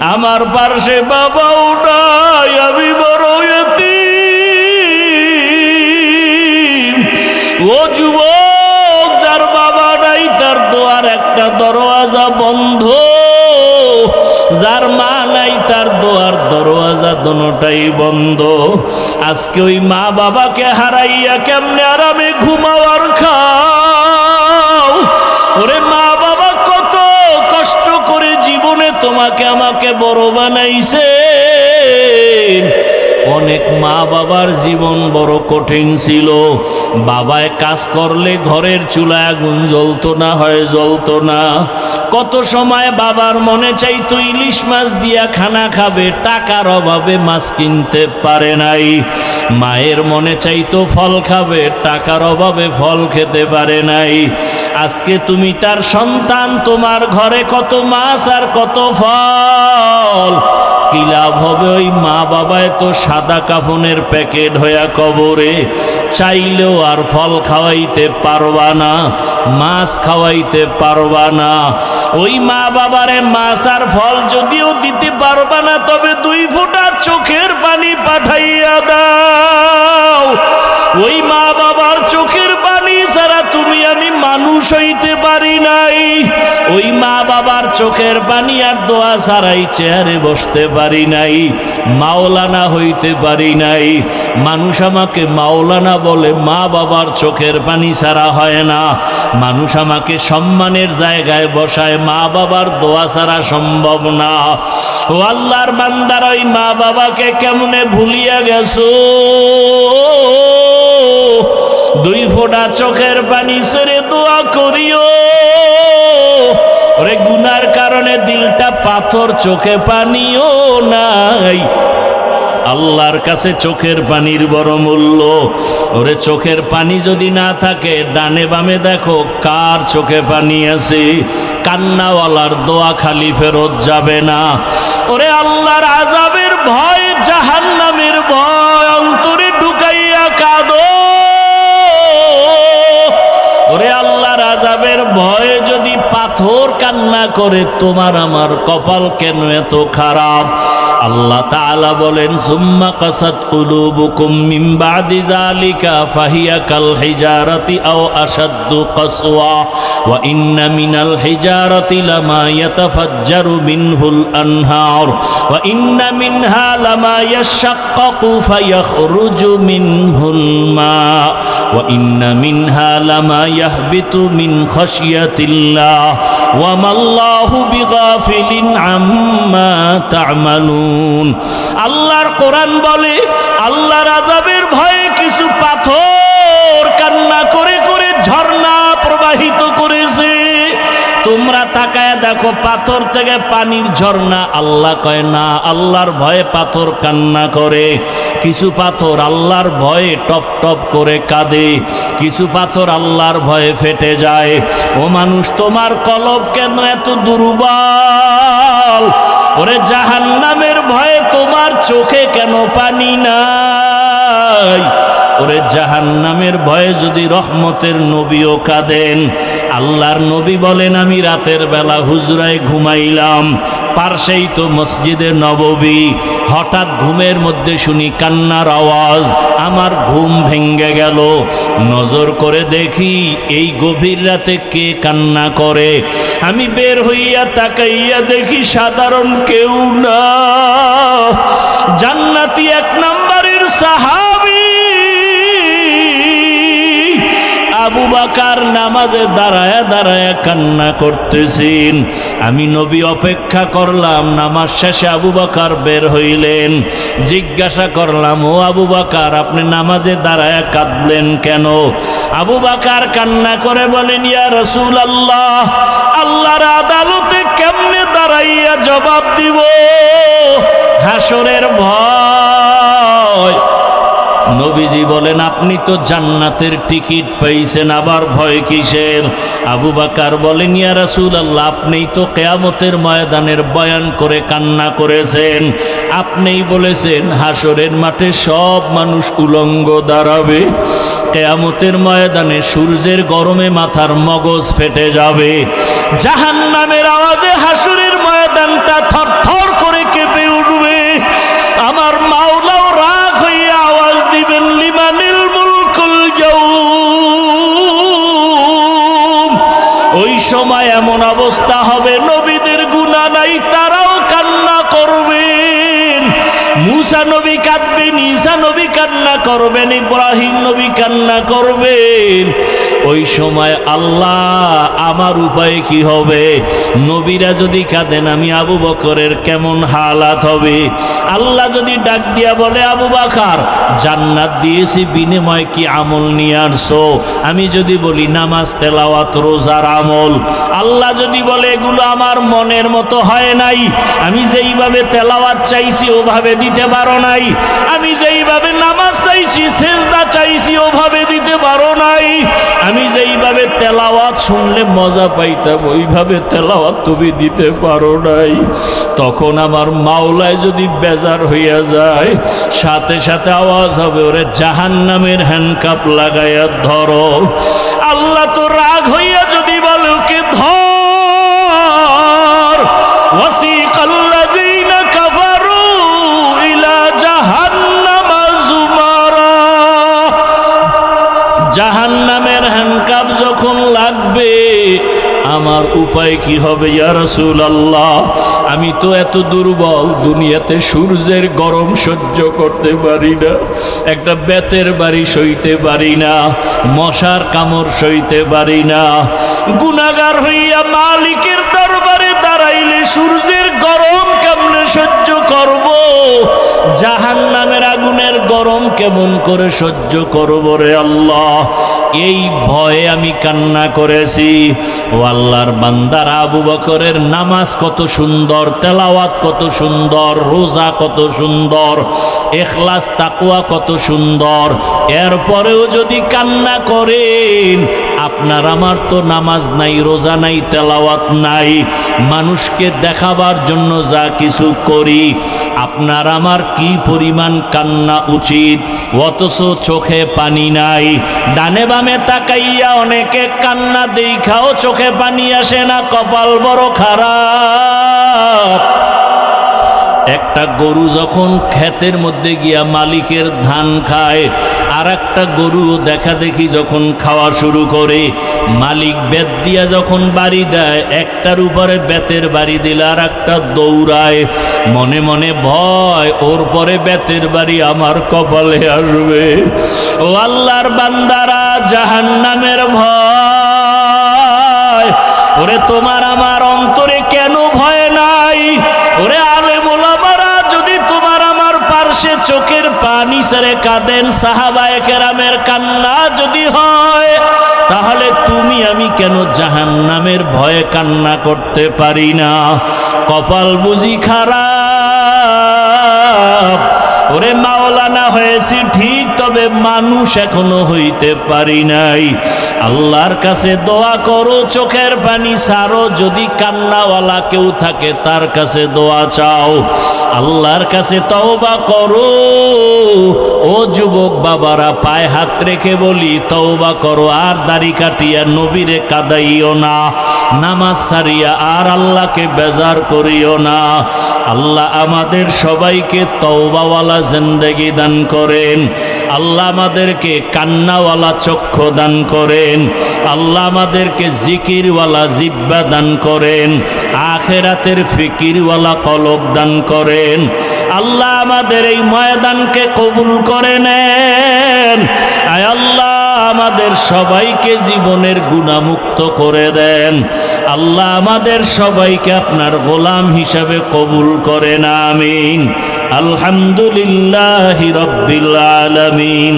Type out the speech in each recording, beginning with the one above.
আমার পাশে বাবাও নাই, আমি বড় ইতিম। ও যুবক, যার বাবা নাই তার দোয়ার একটা দরওয়াজা বন্ধ, যার মা নাই তার দোয়ার দরওয়াজা দোনোটাই বন্ধ। আজকে ওই মা বাবাকে হারাইয়া কেমনে আরামে ঘুমাও আর খাও? ওরে মা বাবা কত কষ্ট করে জীবনে তোমাকে আমাকে বড় বানাইছে। অনেক মা বাবার জীবন বড় কঠিন ছিল। বাবায় কাজ করলে ঘরের চুলায় আগুন জ্বলতো না, হয় জ্বলতো না। কত সময় বাবার মনে চাইতো ইলিশ মাছ দিয়া খানা খাবে, টাকার অভাবে মাছ কিনতে পারে নাই। মায়ের মনে চাইতো ফল খাবে, টাকার অভাবে ফল খেতে পারে নাই। আজকে তুমি তার সন্তান, তোমার ঘরে কত মাছ আর কত ফল, কি লাভ হবে? ওই মা বাবায় তো সাদা কাফনের প্যাকেট হইয়া কবরে, চাইলেও আর ফল খাওয়াইতে পারবা না, মাছ খাওয়াইতে পারবা না। ওই মা বাবারে মাছ আর ফল যদিও দিতে পারবা না, তবে 2 ফোঁটা চোখের পানি পাঠাইয়া দাও। ওই মা বাবার চোখের পানি ছাড়া তুমি আমি মানুষ হইতে পারি নাই। ওই মা বাবার চোখের পানি আর দোয়া ছাড়াই চেয়ারে বসতে পারি নাই, মাওলানা হইতে পারি নাই। মানুষ আমাকে মাওলানা বলে, মা বাবার চোখের পানি ছাড়া হয় না। মানুষ আমাকে সম্মানের জায়গায় বসায়, মা বাবার দোয়া ছাড়া সম্ভব না। ও আল্লাহর বান্দারা, ওই মা বাবাকে কেমনে ভুলিয়া গেছো? 2 ফোঁটা চোখের পানি ছেড়ে দোয়া করিও। ওরে গুনার কারণে দিলটা পাথর, চোখে পানিও নাই। আল্লাহর কাছে চোখের পানির বড় মূল্য। ওরে চোখের পানি যদি না থাকে, ডানে বামে দেখো কার চোখে পানি আছে। কান্নাওয়ালার দোয়া খালি ফেরত যাবে না। ওরে আল্লাহর আযাবের ভয়, জাহান্নামের ভয় অন্তরে ঢুকাইয়া কাঁদো। ওরে আল্লাহর আযাবের ভয়ে যদি পাথর কান্না করে, তোমার আমার কপাল কেন এত খারাপ? আল্লাহ তাআলা বলেন, সুম্মা কাসাত কুলুবুকুম মিন বাদি যালিকা ফাহিয়া কাল হিজারাতি আও আশাদ্দু কাসওয়া ওয়া ইন্না মিনাল হিজারাতি লামা ইয়াতাফাজ্জারু মিনহুল আনহার ওয়া ইন্না মিনহা লামা ইয়াশাক্কাকু ফায়াখরুজু মিনহুল মা ওয়া ইন্না মিনহা লামা ইয়াহবিতু মিন খাশিয়াতিল্লাহ ওয়া মাল্লাহু বিগাফিলিন আম্মা তা'মালুন। আল্লাহর কোরআন বলে, আল্লাহর আযাবের ভয়ে কিছু পাথর কান্না করে করে ঝর্ণা প্রবাহিত করেছে। তোমরা তাকায় দেখো, পাথর থেকে পানির ঝর্ণা। আল্লাহ কয় না, আল্লাহর ভয়ে পাথর কান্না করে। কিছু পাথর আল্লাহর ভয়ে টপ টপ করে কাঁদে, কিছু পাথর আল্লাহর ভয়ে ফেটে যায়। ও মানুষ, তোমার কলব কেন এত দুর্বল? ওরে জাহান্নামের ভয়ে তোমার চোখে কেন পানি নাই? ওরে জাহান্নামের ভয়ে যদি রহমতের নবীও কাঁদেন। আল্লাহর নবী বলেন, আমি রাতের বেলা হুজরায় ঘুমাইলাম, পার্শ্বেই তো মসজিদে নববী। হঠাৎ ঘুমের মধ্যে শুনি কান্নার আওয়াজ, আমার ঘুম ভেঙ্গে গেল। নজর করে দেখি এই গভীর রাতে কে কান্না করে। আমি বের হইয়া তাকাইয়া দেখি সাধারণ কেউ না, জান্নাতি 1 নম্বরের সাহাবী আবু বকর নামাজে দাঁড়ায় দাঁড়ায় কান্না করতেছেন। আমি নবী অপেক্ষা করলাম, নামাজ শেষে আবু বকর বের হইলেন। জিজ্ঞাসা করলাম, ও আবু বকর, আপনি নামাজে দাঁড়ায় কাঁদলেন কেন? আবু বকর কান্না করে বলেন, ইয়া রাসূলুল্লাহ, আল্লাহর আদালতে কেমনে দাঁড়াইয়া জবাব দিব? হাসরের ভয়। নবীজি বলেন, আপনি তো জান্নাতের টিকিট পাইছেন, আবার ভয় কিসের? আবু বকর বলেন, ইয়া রাসূলুল্লাহ, আপনিই তো কিয়ামতের ময়দানের বয়ান করে কান্না করেছেন। আপনিই বলেছেন হাসরের মাঠে সব মানুষ উলঙ্গ দাঁড়াবে, কিয়ামতের ময়দানে সূর্যের গরমে মাথার মগজ ফেটে যাবে, জাহান্নামের আওয়াজে হাসরের ময়দানটা থরথর করে এমন অবস্থা হবে নবীদের গুনাহ নাই, তারাও কান্না করবেন। মুসা নবী কাঁদবেন, ঈসা নবী কান্না করবেন, ইব্রাহিম নবী কান্না করবেন। ওই সময় আল্লাহ আমার উপায় কি হবে? নবীরা যদি কাঁদেন, আমি আবু বকরের কেমন হালাত হবে? আল্লাহ যদি ডাক দিয়া বলে, আবু বকর জান্নাত দিয়েছি, বিনিময় কি আমল নিয়ে আসছো? আমি যদি বলি নামাজ, তেলাওয়াত, রোজার আমল। আল্লাহ যদি বলে এগুলো আমার মনের মতো হয় নাই, আমি যেইভাবে তেলাওয়াত চাইছি ওভাবে দিতে পারো নাই, আমি যেইভাবে নামাজ চাইছি, সেজদা চাইছি ওভাবে দিতে পারো নাই, আমি যেইভাবে তেলাওয়াত শুনলে মজা পাইতাম ওইভাবে তেলাওয়াত তুমি দিতে পারো নাই। তখন আমার মাওলায় যদি বেজার হইয়া যায়, সাথে সাথে আওয়াজ হবে, ওরে জাহান্নামের হ্যান্ডকাপ লাগাইয়া ধরো। আল্লাহ তো রাগ হইয়া যদি বলে ওকে ধর, ওয়াসিকাল্লাযীনা কাফারু ইলা জাহান্নামা যুমারা। জাহান্নামের হ্যান্ডকাপ যখন লাগবে, আমার উপায় কি হবে ইয়া রাসূলুল্লাহ? আমি তো এত দুর্বল, দুনিয়াতে সূর্যের গরম সহ্য করতে পারি না, একটা বেতের বাড়ি সইতে পারি না, মশার কামড় সইতে পারি না। গুনাহগার হইয়া মালিকের দরবারে দাঁড়াইলে সূর্যের গরম কেমনে সহ্য করব? জাহান্নামের আগুনের গরম কেমন করে সহ্য করব রে আল্লাহ? এই ভয়ে আমি কান্না করেছি। ও আল্লাহর বান্দারা, আবু বকরের নামাজ কত সুন্দর, তেলাওয়াত কত সুন্দর, রোজা কত সুন্দর, ইখলাস তাকওয়া কত সুন্দর, এরপরেও যদি কান্না করেন, আপনার আমার তো নামাজ নাই, রোজা নাই, তেলাওয়াত নাই, মানুষকে দেখাবার জন্য যা কিছু করি, আপনার আমার কি পরিমাণ কান্না উচিত, অথচ চোখে পানি নাই। ডানে বামে তাকাইয়া অনেকে কান্না দেখাও চোখে পানি আসে না, কপাল বড় খারাপ। একটা গরু যখন ক্ষেতের মধ্যে গিয়া মালিকের ধান খায়, আর একটা গরু দেখা দেখি যখন খাওয়া শুরু করে, মালিক বেত দিয়া যখন বাড়ি দেয়, একটার উপরে বেতের বাড়ি দিলে আর একটা দৌড়ায়, মনে মনে ভয়, ওর পরে বেতের বাড়ি আমার কপালে আসবে। ও আল্লাহর বান্দারা, জাহান্নামের ভয়, ওরে তোমার আমার অন্তরে কেন ভয় নাই? ওরে আলেম ওলামারা যদি তোমার আমার পার্শ্বে চোখের পানি ছেড়ে কাঁদেন, সাহাবায়ে কেরামের কান্না যদি হয়, তাহলে তুমি আমি কেন জাহান্নামের ভয়ে কান্না করতে পারি না? কপাল বুঝি খারাপ। ওরে মাওলানা হয়েছি ঠিক, তবে মানুষ এখনো হইতে পারি নাই। আল্লাহর কাছে দোয়া করো, চোখের পানি ছাড়ো, যদি কান্নাওয়ালা কেউ থাকে তার কাছে দোয়া চাও, আল্লাহর কাছে তওবা করো। ও যুবক বাবারা, পায়ে হাত রেখে বলি, তওবা করো, আর দাড়ি কাটিয়া নবীরে কাদাইও না, নামাজ ছাড়িয়া আর আল্লাহকে বেজার করিও না। আল্লাহ আমাদের সবাইকে তওবাওয়ালা জিন্দেগি দান করেন। আল্লাহ আমাদেরকে কান্নাওয়ালা চক্ষু দান করেন। আল্লাহ আমাদেরকে জিকিরওয়ালা জিহ্বা দান করেন। আখিরাতের ফিকিরওয়ালা কলব দান করেন। আল্লাহ আমাদের এই ময়দানকে কবুল করে নেন। আয় আল্লাহ আমাদের সবাইকে জীবনের গুনাহমুক্ত করে দেন। আল্লাহ আমাদের সবাইকে আপনার গোলাম হিসাবে কবুল করেন। আমিন। আলহামদুলিল্লাহি রাব্বিল আলামিন,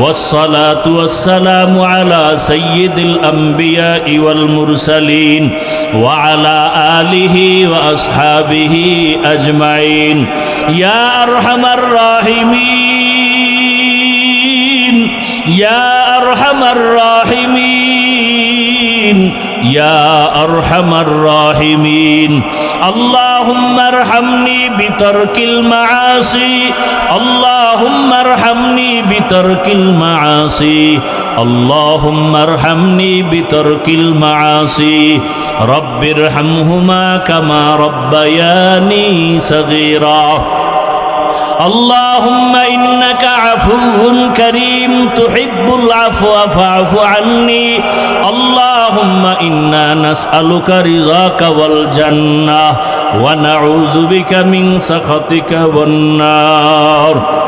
والصلاة والسلام على سيد الأنبياء والمرسلين وعلى آله وأصحابه أجمعين يا أرحم الراحمين يا أرحم الراحمين يا أرحم الراحمين اللهم ارحمني بترك المعاصي اللهم ارحمني بترك المعاصي اللهم ارحمني بترك المعاصي رب ارحمهما كما ربياني صغيرا اللهم إنك عفو كريم تحب العفو فاعف عني اللهم إنا نسألك رضاك والجنة ونعوذ بك من سخطك والنار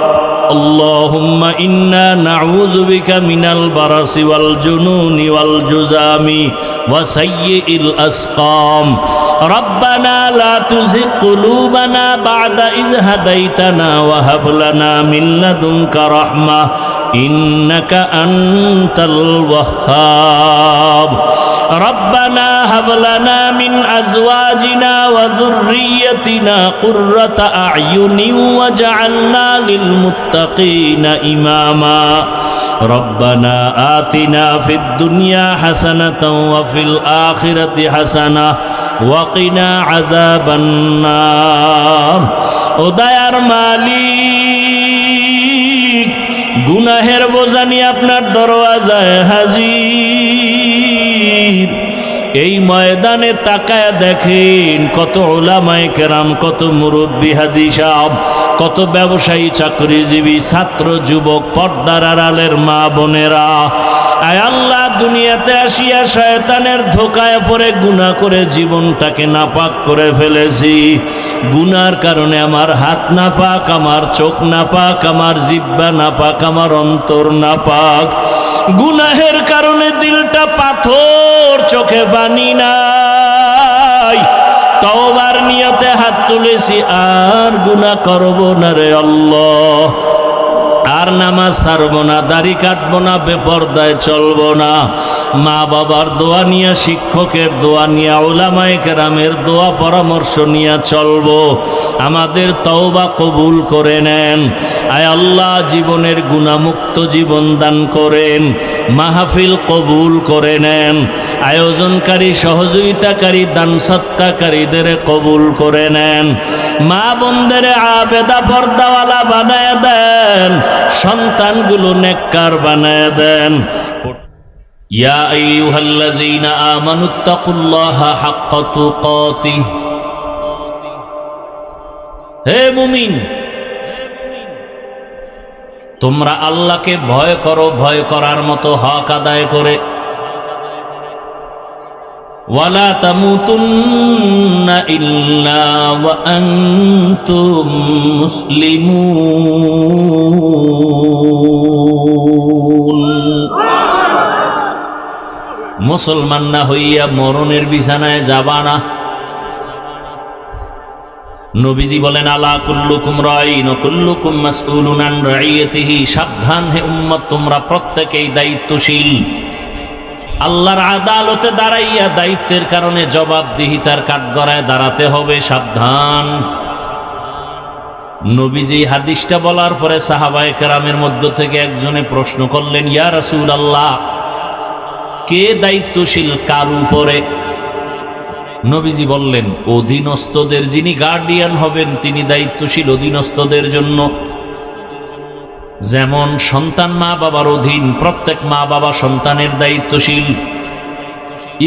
اللهم إنا نعوذ بك من البرص والجنون والجذام وسيء الأسقام ربنا لا تزغ قلوبنا بعد إذ هديتنا وهب لنا من لدنك رحمة إنك أنت الوهاب ربنا هب لنا من أزواجنا وذريتنا قرة أعين واجعلنا للمتقين إماما ربنا آتنا في الدنيا حسنة وفي الآخرة حسنة وقنا عذاب النار উদয়ার মালিক গুনাহের বোঝা নিয়ে আপনার দরওয়াজায় হাজির এই ময়দানে তাকায় দেখেন কত উলামায়ে কেরাম কত মুরব্বি হাজী সাহেব কত ব্যবসায়ী চাকরিজীবী ছাত্র যুবক পর্দার আড়ালের মা বোনেরা আয় আল্লাহ দুনিয়াতে আসিয়া শয়তানের ধোকায় পড়ে গুনাহ করে জীবনটাকে নাপাক করে ফেলেছি গুনার কারণে আমার হাত নাপাক আমার চোখ নাপাক আমার জিহ্বা নাপাক আমার অন্তর নাপাক গুনাহের কারণে দিলটা পাথর চোখে পানি নাই তওবার নিয়তে হাত তুলেছি আর গুনাহ করব না রে আল্লাহ আর নামাজ ছাড়বো না দাড়ি কাটবো না বেপরদায় চলবো না মা বাবার দোয়া নিয়ে শিক্ষকের দোয়া নিয়ে উলামায়ে কেরামের দোয়া পরামর্শ নিয়ে চলবো আমাদের তওবা কবুল করে নেন আয় আল্লাহ জীবনের গুনাহমুক্ত জীবন দান করেন মাহফিল কবুল করে নেন আয়োজনকারী সহযোগিতাকারী দান সৎকারীদের কবুল করে নেন মা বোনদের আবেদা পর্দাওয়ালা বানায় দেন সন্তানগুলো নেককার বানায় দেন ইয়া আইয়ুহাল্লাযীনা আমানুত্তাকুল্লাহা হাক্কা তুকাতিহ হে মুমিন তোমরা আল্লাহকে ভয় করো ভয় করার মতো হক আদায় করে ওয়ালা তামুতুন্না ইল্লা ওয়া আনতুম মুসলিমুন মুসলমান না হইয়া মরণের বিছানায় যাবা না নবীজি বলেন আলা কুল্লুকুম রাইন ওয়া কুল্লুকুম মাসউলুন আন রাইয়াতিহি সাবধান হে উম্মত তোমরা প্রত্যেকেই দায়িত্বশীল আল্লাহর আদালতে দাঁড়াইয়া দায়িত্বের কারণে জবাবদিহিতার কাঠগড়ায় দাঁড়াতে হবে সাবধান নবীজি হাদিসটা বলার পরে সাহাবায়ে কেরামের মধ্য থেকে একজনে প্রশ্ন করলেন ইয়া রাসূলুল্লাহ কে দায়িত্বশীল কার উপরে নবীজি বললেন অধীনস্থদের যিনি গার্ডিয়ান হবেন তিনি দায়িত্বশীল অধীনস্থদের জন্য যেমন সন্তান মা বাবার অধীন প্রত্যেক মা বাবা সন্তানের দায়িত্বশীল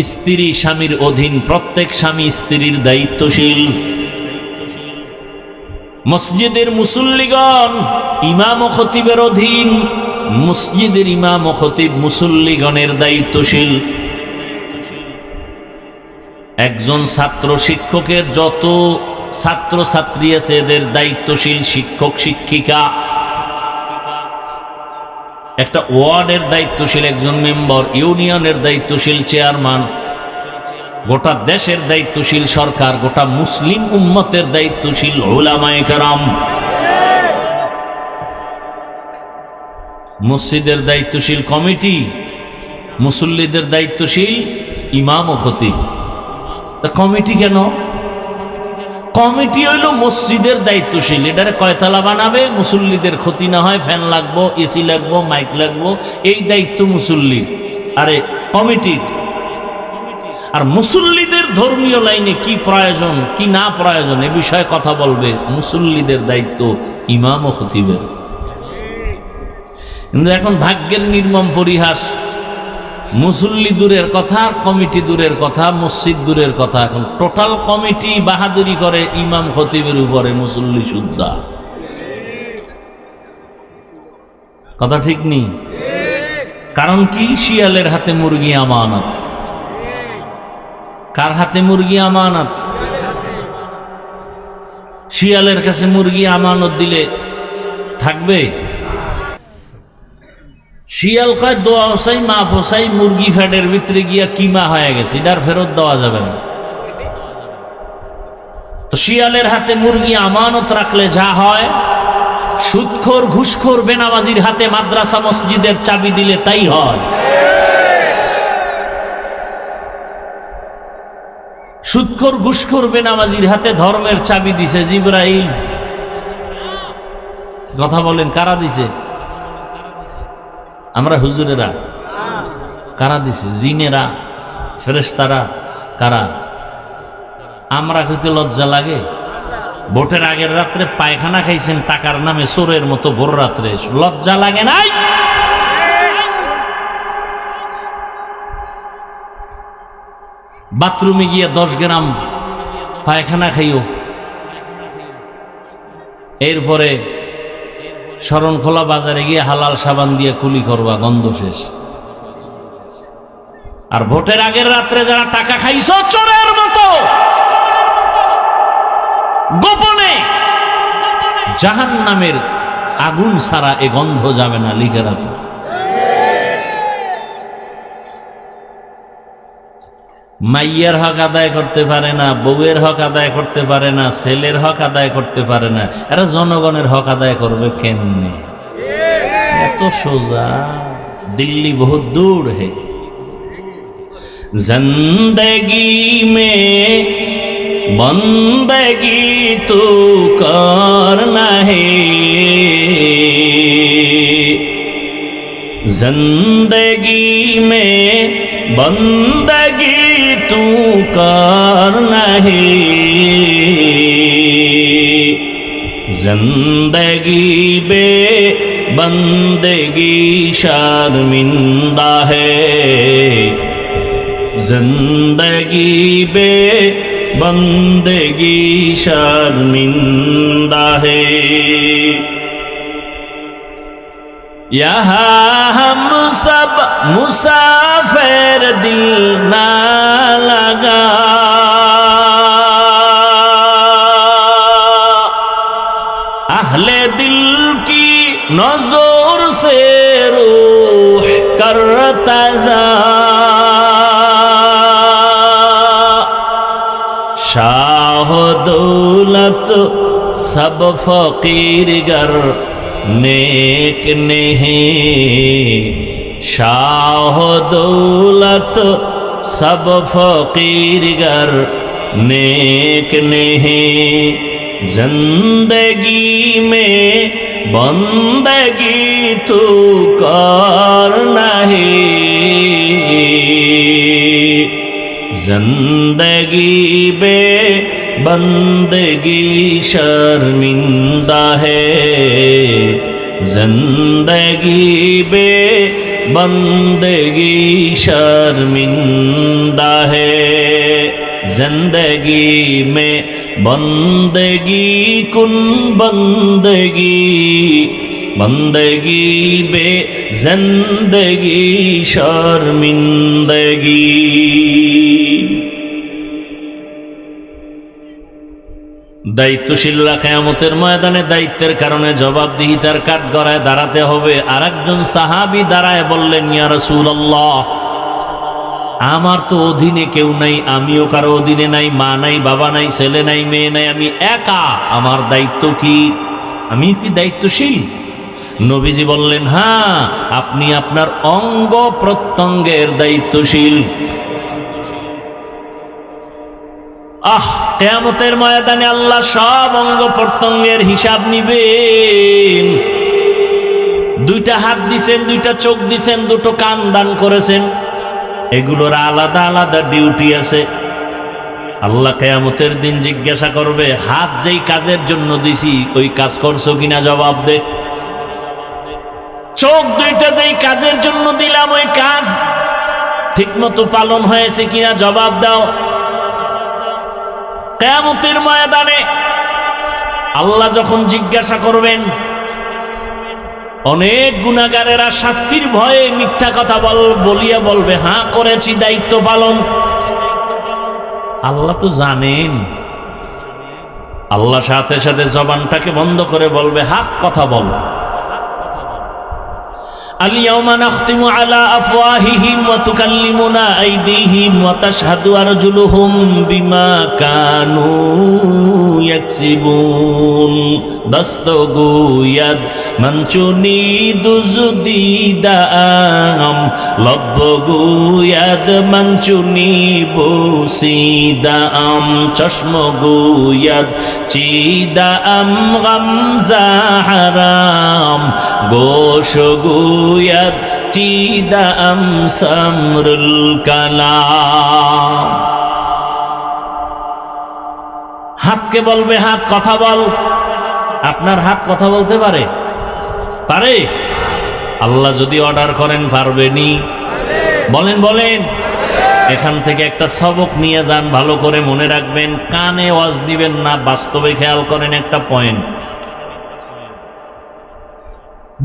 স্ত্রী স্বামীর অধীন প্রত্যেক স্বামী স্ত্রীর দায়িত্বশীল মসজিদের মুসল্লিগণ ইমাম ও খতিবের অধীন মসজিদের ইমাম ও খতিব মুসল্লিগণের দায়িত্বশীল একজন ছাত্র শিক্ষকের যত ছাত্র ছাত্রী আছে এদের দায়িত্বশীল শিক্ষক শিক্ষিকা একটা ওয়ার্ডের দায়িত্বশীল একজন মেম্বার ইউনিয়নের দায়িত্বশীল চেয়ারম্যান গোটা দেশের দায়িত্বশীল সরকার গোটা মুসলিম উম্মতের দায়িত্বশীল উলামায়ে কেরাম মসজিদের দায়িত্বশীল কমিটি মুসল্লিদের দায়িত্বশীল ইমাম ও খতিব কমিটি কেন কমিটি হইল মসজিদের দায়িত্বশীল এটারে কয়তলা বানাবে মুসল্লিদের ক্ষতি না হয় ফ্যান লাগবো এসি লাগবো মাইক লাগবো এই দায়িত্ব মুসল্লির আরে কমিটির আর মুসল্লিদের ধর্মীয় লাইনে কি প্রয়োজন কি না প্রয়োজন এ বিষয়ে কথা বলবে মুসল্লিদের দায়িত্ব ইমাম ও খতিবের কিন্তু এখন ভাগ্যের নির্মম পরিহাস মুসল্লি দূরের কথা কমিটি দূরের কথা মসজিদ দূরের কথা এখন টোটাল কমিটি বাহাদুরি করে ইমাম খতিবের উপরে মুসল্লি সুদ্ধা কথা ঠিক নেই? কারণ কি? শিয়ালের হাতে মুরগি আমানত। কার হাতে মুরগি আমানত? শিয়ালের কাছে মুরগি আমানত দিলে থাকবে? শিয়াল কয় দোয়া হোসাই মাফ হোসাই, মুরগি ফ্যাটের ভিতরে গিয়া কিমা হয়ে গেছে, এটার ফেরত দেওয়া যাবে না। তো শিয়ালের হাতে মুরগি আমানত রাখলে যা হয়, সুদখোর ঘুষখোর বেনামাজির হাতে মাদ্রাসা মসজিদের চাবি দিলে তাই হয়। সুদখোর ঘুষখোর বেনামাজির হাতে ধর্মের চাবি দিছে জিবরাইল। কথা বলেন, কারা দিছে? আমরা হুজুরেরা। কারা দিছে? জিনেরা, ফেরেশতারা। কারা? আমরা কইতে লজ্জা লাগে? ভোটের আগের রাত্রে পায়খানা খাইছেন টাকার নামে চোরের মতো, ভোর রাত্রে লজ্জা লাগে নাই? বাথরুমে গিয়ে 10 গ্রাম পায়খানা খাইও, এরপরে শরণখোলা বাজারে গিয়ে হালাল সাবান দিয়ে কুলি করবা, গন্ধ শেষ। আর ভোটের আগের রাত্রে যারা টাকা খাইছো চোরের মতো, গোপনে জাহান্নামের আগুন ছাড়া এ গন্ধ যাবে না, লিখে রাখো। মাইয়ার হক আদায় করতে পারে না, বউয়ের হক আদায় করতে পারে না, ছেলের হক আদায় করতে পারে না, এরা জনগণের হক আদায় করবে কেমনে? এত সোজা? দিল্লি বহুত দূর হে। জিন্দগি মে বন্দগি তু করনা হে, जिंदगी में बंदगी तू करना है, जिंदगी बे बंदगी शर्मिंदा है, जिंदगी बे बंदगी शर्मिंदा है। यहाँ हम सब मुसाफिर दिल ना लगा, अहले दिल की नजर से रूह करता जा, शाह दौलत सब फकीर गर नेक नहीं, शाह दौलत सब फकीर गर नेक नहीं, जिंदगी में बंदगी तू करना है, जिंदगी में बंदगी शर्मिंदा है, जिंदगी बे बंदगी शर्मिंदा है, जिंदगी में बंदगी कुन बंदगी, बंदगी बे जिंदगी शर्मिंदगी। দায়িত্বশীলরা কিয়ামতের ময়দানে দায়িত্বের কারণে জবাবদিহিতার কাঠগড়ায় দাঁড়াতে হবে। আরেকজন সাহাবী দাঁড়ায় বললেন, ইয়া রাসূলুল্লাহ, আমার তো অধীনে কেউ নাই, আমিও কারো অধীনে নাই, মা নাই, বাবা নাই, ছেলে নাই, মেয়ে নাই, আমি একা, আমার দায়িত্ব কি? আমি কি দায়িত্বশীল? নবীজি বললেন, হ্যাঁ, আপনি আপনার অঙ্গ প্রত্যঙ্গের দায়িত্বশীল। কিয়ামতের ময়দানে আল্লাহ সব অঙ্গ প্রত্যঙ্গের হিসাব নিবেন। 2টা হাত দিছেন, 2টা চোখ দিছেন, 2টো কান দান করেছেন, এগুলোর আলাদা আলাদা ডিউটি আছে। আল্লাহ কিয়ামতের দিন জিজ্ঞাসা করবে, হাত যেই কাজের জন্য দিছি ওই কাজ করছো কিনা, জবাব দে। চোখ 2টা যেই কাজের জন্য দিলাম ওই কাজ ঠিকমতো পালন হয়েছে কিনা, জবাব দাও। কিয়ামতের ময়দানে আল্লাহ যখন জিজ্ঞাসা করবেন, ও অনেক গুনাহগারেরা শাস্তির ভয়ে মিথ্যা কথা বলিয়া বলবে হ্যাঁ করেছি, দায়িত্ব পালন। আল্লাহ তো জানেন। আল্লাহ সাথে সাথে জবানটাকে বন্ধ করে বলবে হক কথা বল। اليوم نختم على أفواههم وتكلمنا أيديهم وتشهد أرجلهم بما كانوا يكسبون دستگوید منچونی دزدیدم لبگوید منچونی بوسیدم چشمگوید چیدم غمزه حرام گوشگوید چیدم سمر الکلام। হাতকে বলবে হাত কথা বল। আপনার হাত কথা বলতে পারে? পারে? আল্লাহ যদি অর্ডার করেন পারবেনি? বলেন বলেন। এখান থেকে একটা সবক নিয়ে যান, ভালো করে মনে রাখবেন। কানে ওয়াজ দিবেন না, বাস্তবে খেয়াল করেন একটা পয়েন্ট।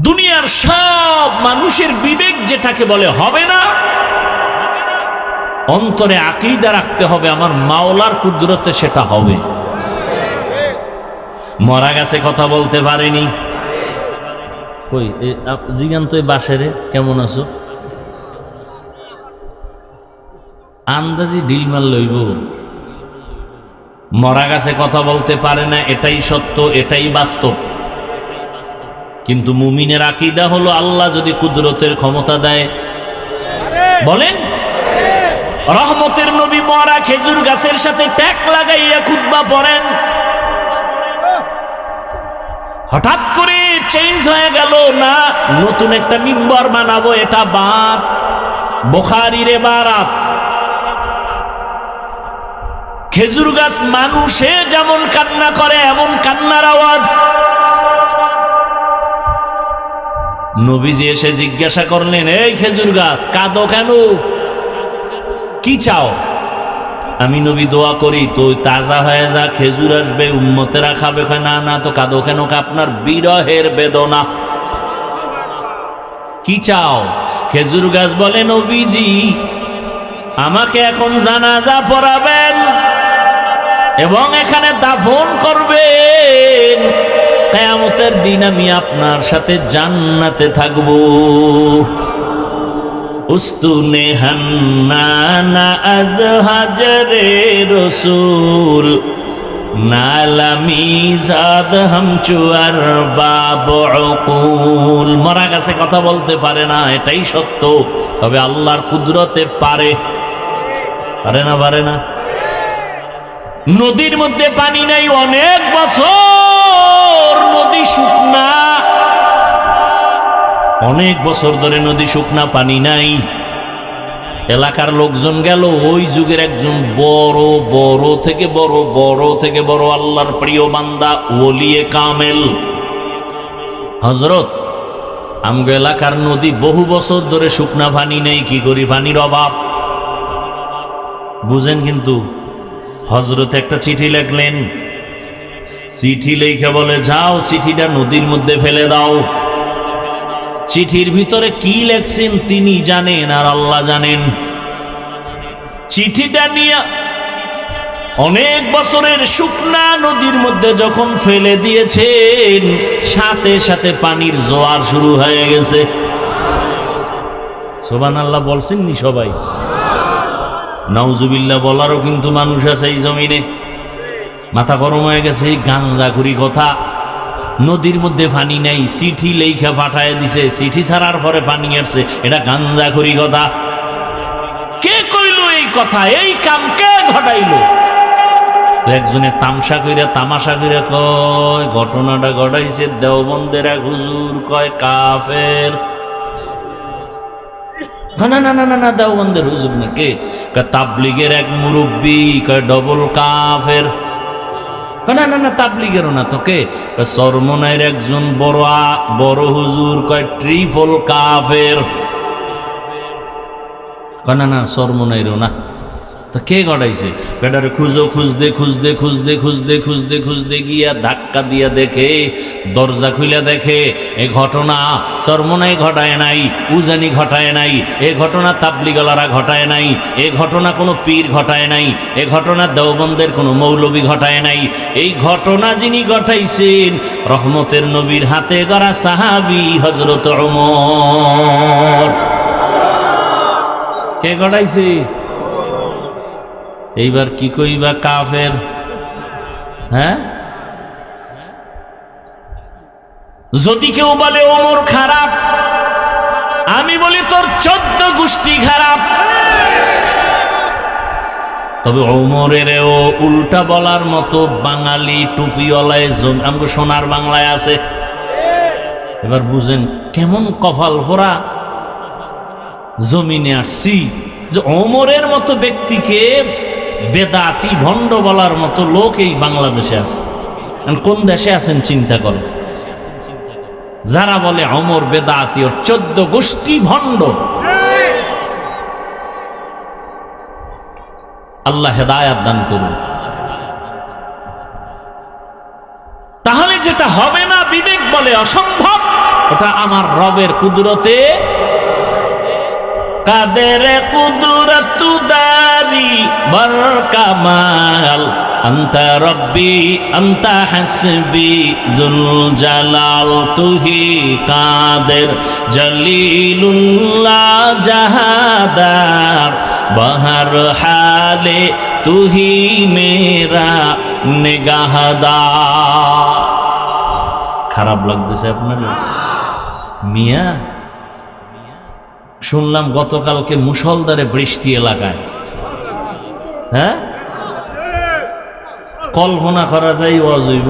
দুনিয়ার সব মানুষের বিবেক যেটাকে বলে হবে না, অন্তরে আকীদা রাখতে হবে আমার মাওলার কুদরতে সেটা হবে। মরা গাছে কথা বলতে পারেনি। কই জিগান তো বাসেরে কেমন আছো, আন্দাজি ডিল মার লইব। মরা গাছে কথা বলতে পারে না, এটাই সত্য, এটাই বাস্তব। কিন্তু মুমিনের আকীদা হলো আল্লাহ যদি কুদরতের ক্ষমতা দেয়, বলেন রহমতের নবী মরা খেজুর গাছের সাথে ট্যাক লাগাইয়া খুতবা পড়েন, হঠাৎ করে চেঞ্জ হয়ে গেল না নতুন একটা মিম্বর বানাবো, এটা বাদ বুখারীর ইবারত। খেজুর গাছ মানুষে যেমন কান্না করে এমন কান্নার আওয়াজ। নবীজি এসে জিজ্ঞাসা করলেন, এই খেজুর গাছ কাঁদো কেন, কি চাও? আমি নবী দোয়া করি তো তাজা হয়ে যা, খেজুর আসবে, উম্মতেরা খাবে। না না, তো কাঁদো কেন? আপনার বিরহের বেদনা। কি চাও? খেজুর গাছ বলে, নবীজি আমাকে এখন জানাজা পড়াবেন এবং এখানে দাফন করবেন, কিয়ামতের দিন আমি আপনার সাথে জান্নাতে থাকব। উস্তুনে হান্নানা আজ হাজরে রসুল নালামি জাদ হামচুয়ার বাব উকুল। মরা গাছে কথা বলতে পারে না, এটাই সত্য, তবে আল্লাহর কুদরতে পারে। পারে না? পারে না? নদীর মধ্যে পানি নাই, অনেক বছর নদী শুকনা, অনেক বছর ধরে নদী শুকনা, পানি নাই। এলাকার লোকজন গেল, ওই যুগের একজন বড় থেকে বড় আল্লাহর প্রিয় বান্দা ওলিয়ে কামেল হযরত, আমগো এলাকার নদী বহু বছর ধরে শুকনা, পানি নেই, কি করি, পানির অভাব। বুঝেন? কিন্তু হযরত একটা চিঠি লিখলেন। চিঠি লেখা বলে, যাও চিঠিটা নদীর মধ্যে ফেলে দাও। চিঠির ভিতরে কি লেখছেন তিনি জানেন আর আল্লাহ জানেন। চিঠিটা নিয়ে অনেক বছরের শুকনা নদীর মধ্যে যখন ফেলে দিয়েছেন, সাথে সাথে পানির জোয়ার শুরু হয়ে গেছে। সুবহানাল্লাহ বলছেন নি সবাই? নাউজুবিল্লাহ বলারও কিন্তু মানুষ আছে এই জমিনে। মাথা গরম হয়ে গেছে গাঞ্জাখুরি কথা। নদীর মধ্যে পানি নাই, চিঠি লেখা পাঠায় দিছে, চিঠি ছাড়ার পরে পানি আসছে, এটা গাঞ্জাখুরি কথা। কে কইল এই কথা? এই কাম কে ঘটাইল? তো একজনে তামাশা কইরা কয়, ঘটনাটা ঘটাইছে দেওবন্দের এক হুজুর, কয় কাফের। না না না না না, দেওবন্দের হুজুর না, কে? তাবলিগের এক মুরব্বী, কয় ডবল কাফের। না না না, তাবলিগেরও না, তো কে? চরমনাইয়ের একজন বড় হুজুর, কয় ট্রিপল কাফের। না না, চরমনাইয়েরও না। তো কে ঘটাইছে? বেটারে খুঁজো, খুঁজতে খুঁজতে খুঁজতে খুঁজতে খুঁজতে খুঁজতে গিয়া ধাক্কা দিয়া দেখে, দরজা খুলে দেখে এই ঘটনা চরমনাই ঘটায় নাই, উজানি ঘটায় নাই, এ ঘটনা তাবলিগলারা ঘটায় নাই, এ ঘটনা কোনো পীর ঘটায় নাই, এ ঘটনা দেওবন্দের কোনো মৌলবী ঘটায় নাই। এই ঘটনা যিনি ঘটাইছেন রহমতের নবীর হাতে গড়া সাহাবী হযরত ওমর। কে ঘটাইছে? এইবার কি কইবা কাফের? হ্যাঁ, যদি কেউ বলে ওমর খারাপ, আমি বলি তোর 14 গোষ্ঠী খারাপ। তবে ওমরেরও উল্টা বলার মতো বাঙালি টুপিওয়ালায় আমগো সোনার বাংলায় আছে। এবার বুঝেন কেমন কপাল ভরা জমিনে আসছি যে ওমরের মতো ব্যক্তিকে বেদাতি ভণ্ড বলার মতো লোক এই বাংলাদেশে আছে। কোন দেশে আছেন চিন্তা করেন। যারা বলে ওমর বেদাতি, ওর 14 গোষ্ঠী ভণ্ড। আল্লাহ হেদায়াত দান করুন। তাহলে যেটা হবে না বিবেক বলে অসম্ভব, ওটা আমার রবের কুদরতে, কাদের কুদরতু দারি বর কামাল, আন্তা রব্বি আন্তা হাসবি যুল জালাল, তুহি কাদের জলিলুল্লাহ জাহাদার, বহর হালে তুহি মেরা নিগাহদার। খারাপ লাগতেছে আপনাদের? মিয়া শুনলাম গতকালকে মুষলধারে বৃষ্টি এলাকায়। হ্যাঁ, কল্পনা করা যায় ওয়াজ হইব।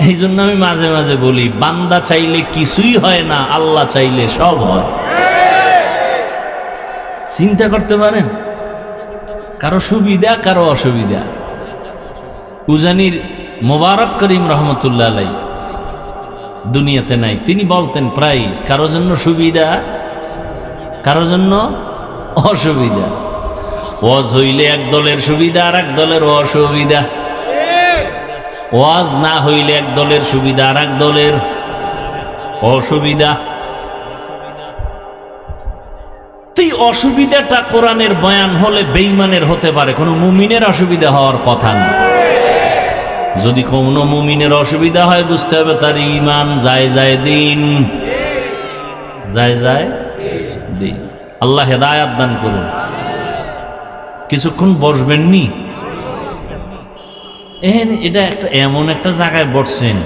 এই জন্য আমি মাঝে মাঝে বলি, বান্দা চাইলে কিছুই হয় না, আল্লাহ চাইলে সব হয়। চিন্তা করতে পারেন, কারো সুবিধা কারো অসুবিধা। উজানির মোবারক করিম রহমতুল্লাহ আলাই দুনিয়াতে নাই, তিনি বলতেন প্রায় কারো জন্য সুবিধা কারো জন্য অসুবিধা। ওয়াজ হইলে এক দলের সুবিধা আর এক দলের অসুবিধা, ওয়াজ না হইলে এক দলের সুবিধা আর এক দলের অসুবিধা। এই অসুবিধাটা কোরআনের বয়ান হলে বেঈমানের হতে পারে, কোনো মুমিনের অসুবিধা হওয়ার কথা না। যদি কোনো মুমিনের অসুবিধা হয় বুঝতে হবে তার ঈমান যায় যায় দিন, যায় যায় দিন। আল্লাহ হেদায়াত দান করুন। কিছুক্ষণ বসবেন নি? এটা একটা এমন একটা জায়গায় বসছেন,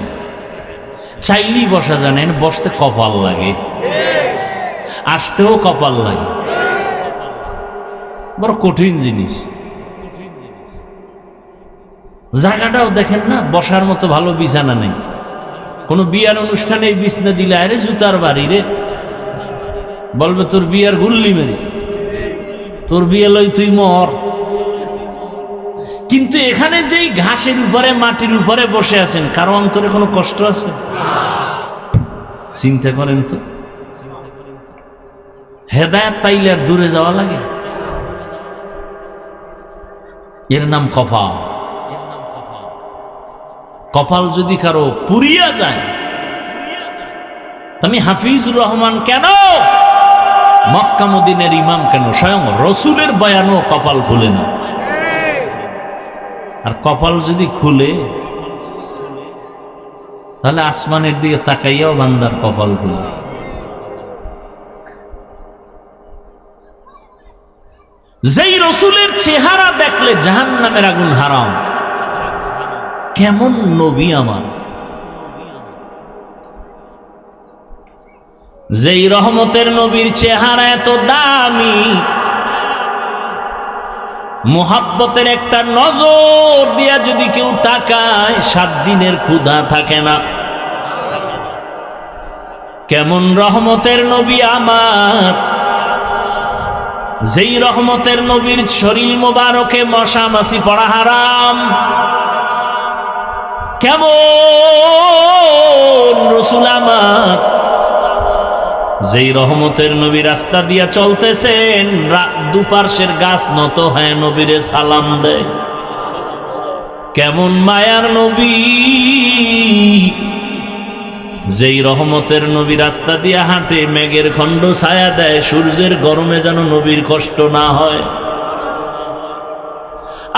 চাইলেই বসা জানেন, বসতে কপাল লাগে, আসতেও কপাল লাগে, বড় কঠিন জিনিস। জায়গাটাও দেখেন না, বসার মতো ভালো বিছানা নেই। কোন বিয়ার অনুষ্ঠানে এই বিছনা দিলে আরে জুতার বাড়ি রে, বলবে তোর বিয়ার গুল্লি মেরি, তোর বিয়ে লই তুই মর। কিন্তু এখানে যেই ঘাসের উপরে মাটির উপরে বসে আছেন, কারো অন্তরে কোনো কষ্ট আছে? চিন্তা করেন তো, হেদায়েত পাইলে আর দূরে যাওয়া লাগে? এর নাম কপাল। কপাল যদি কারো পুরিয়া যায়, তুমি হাফিজুর রহমান কেন, মক্কা মদিনের ইমাম কেন, স্বয়ং রসুলের বয়ানও কপাল খুলে না। আর কপাল যদি খুলে তাহলে আসমানের দিকে তাকাইয়াও বান্দার কপাল খুলে। যেই রসুলের চেহারা দেখলে জাহান্নামের আগুন হারাম, কেমন নবী আমার! যেই রহমতের নবীর চেহারা এত দামি, মোহাব্বতের একটা নজর দিয়া যদি কেউ তাকায় 7 দিনের ক্ষুধা থাকে না। কেমন রহমতের নবী আমার! যেই রহমতের নবীর শরীর মোবারকে মশা মাছি পড়া হারাম। কেমন রসুল আমার! যেই রহমতের নবী রাস্তা দিয়া চলতেছেন, দুপার্শ্বের গাছ নত হয়ে নবীরে সালাম দেয়। কেমন মায়ার নবী! যেই রহমতের নবী রাস্তা দিয়া হাঁটে, মেঘের খণ্ড ছায়া দেয়, সূর্যের গরমে যেন নবীর কষ্ট না হয়।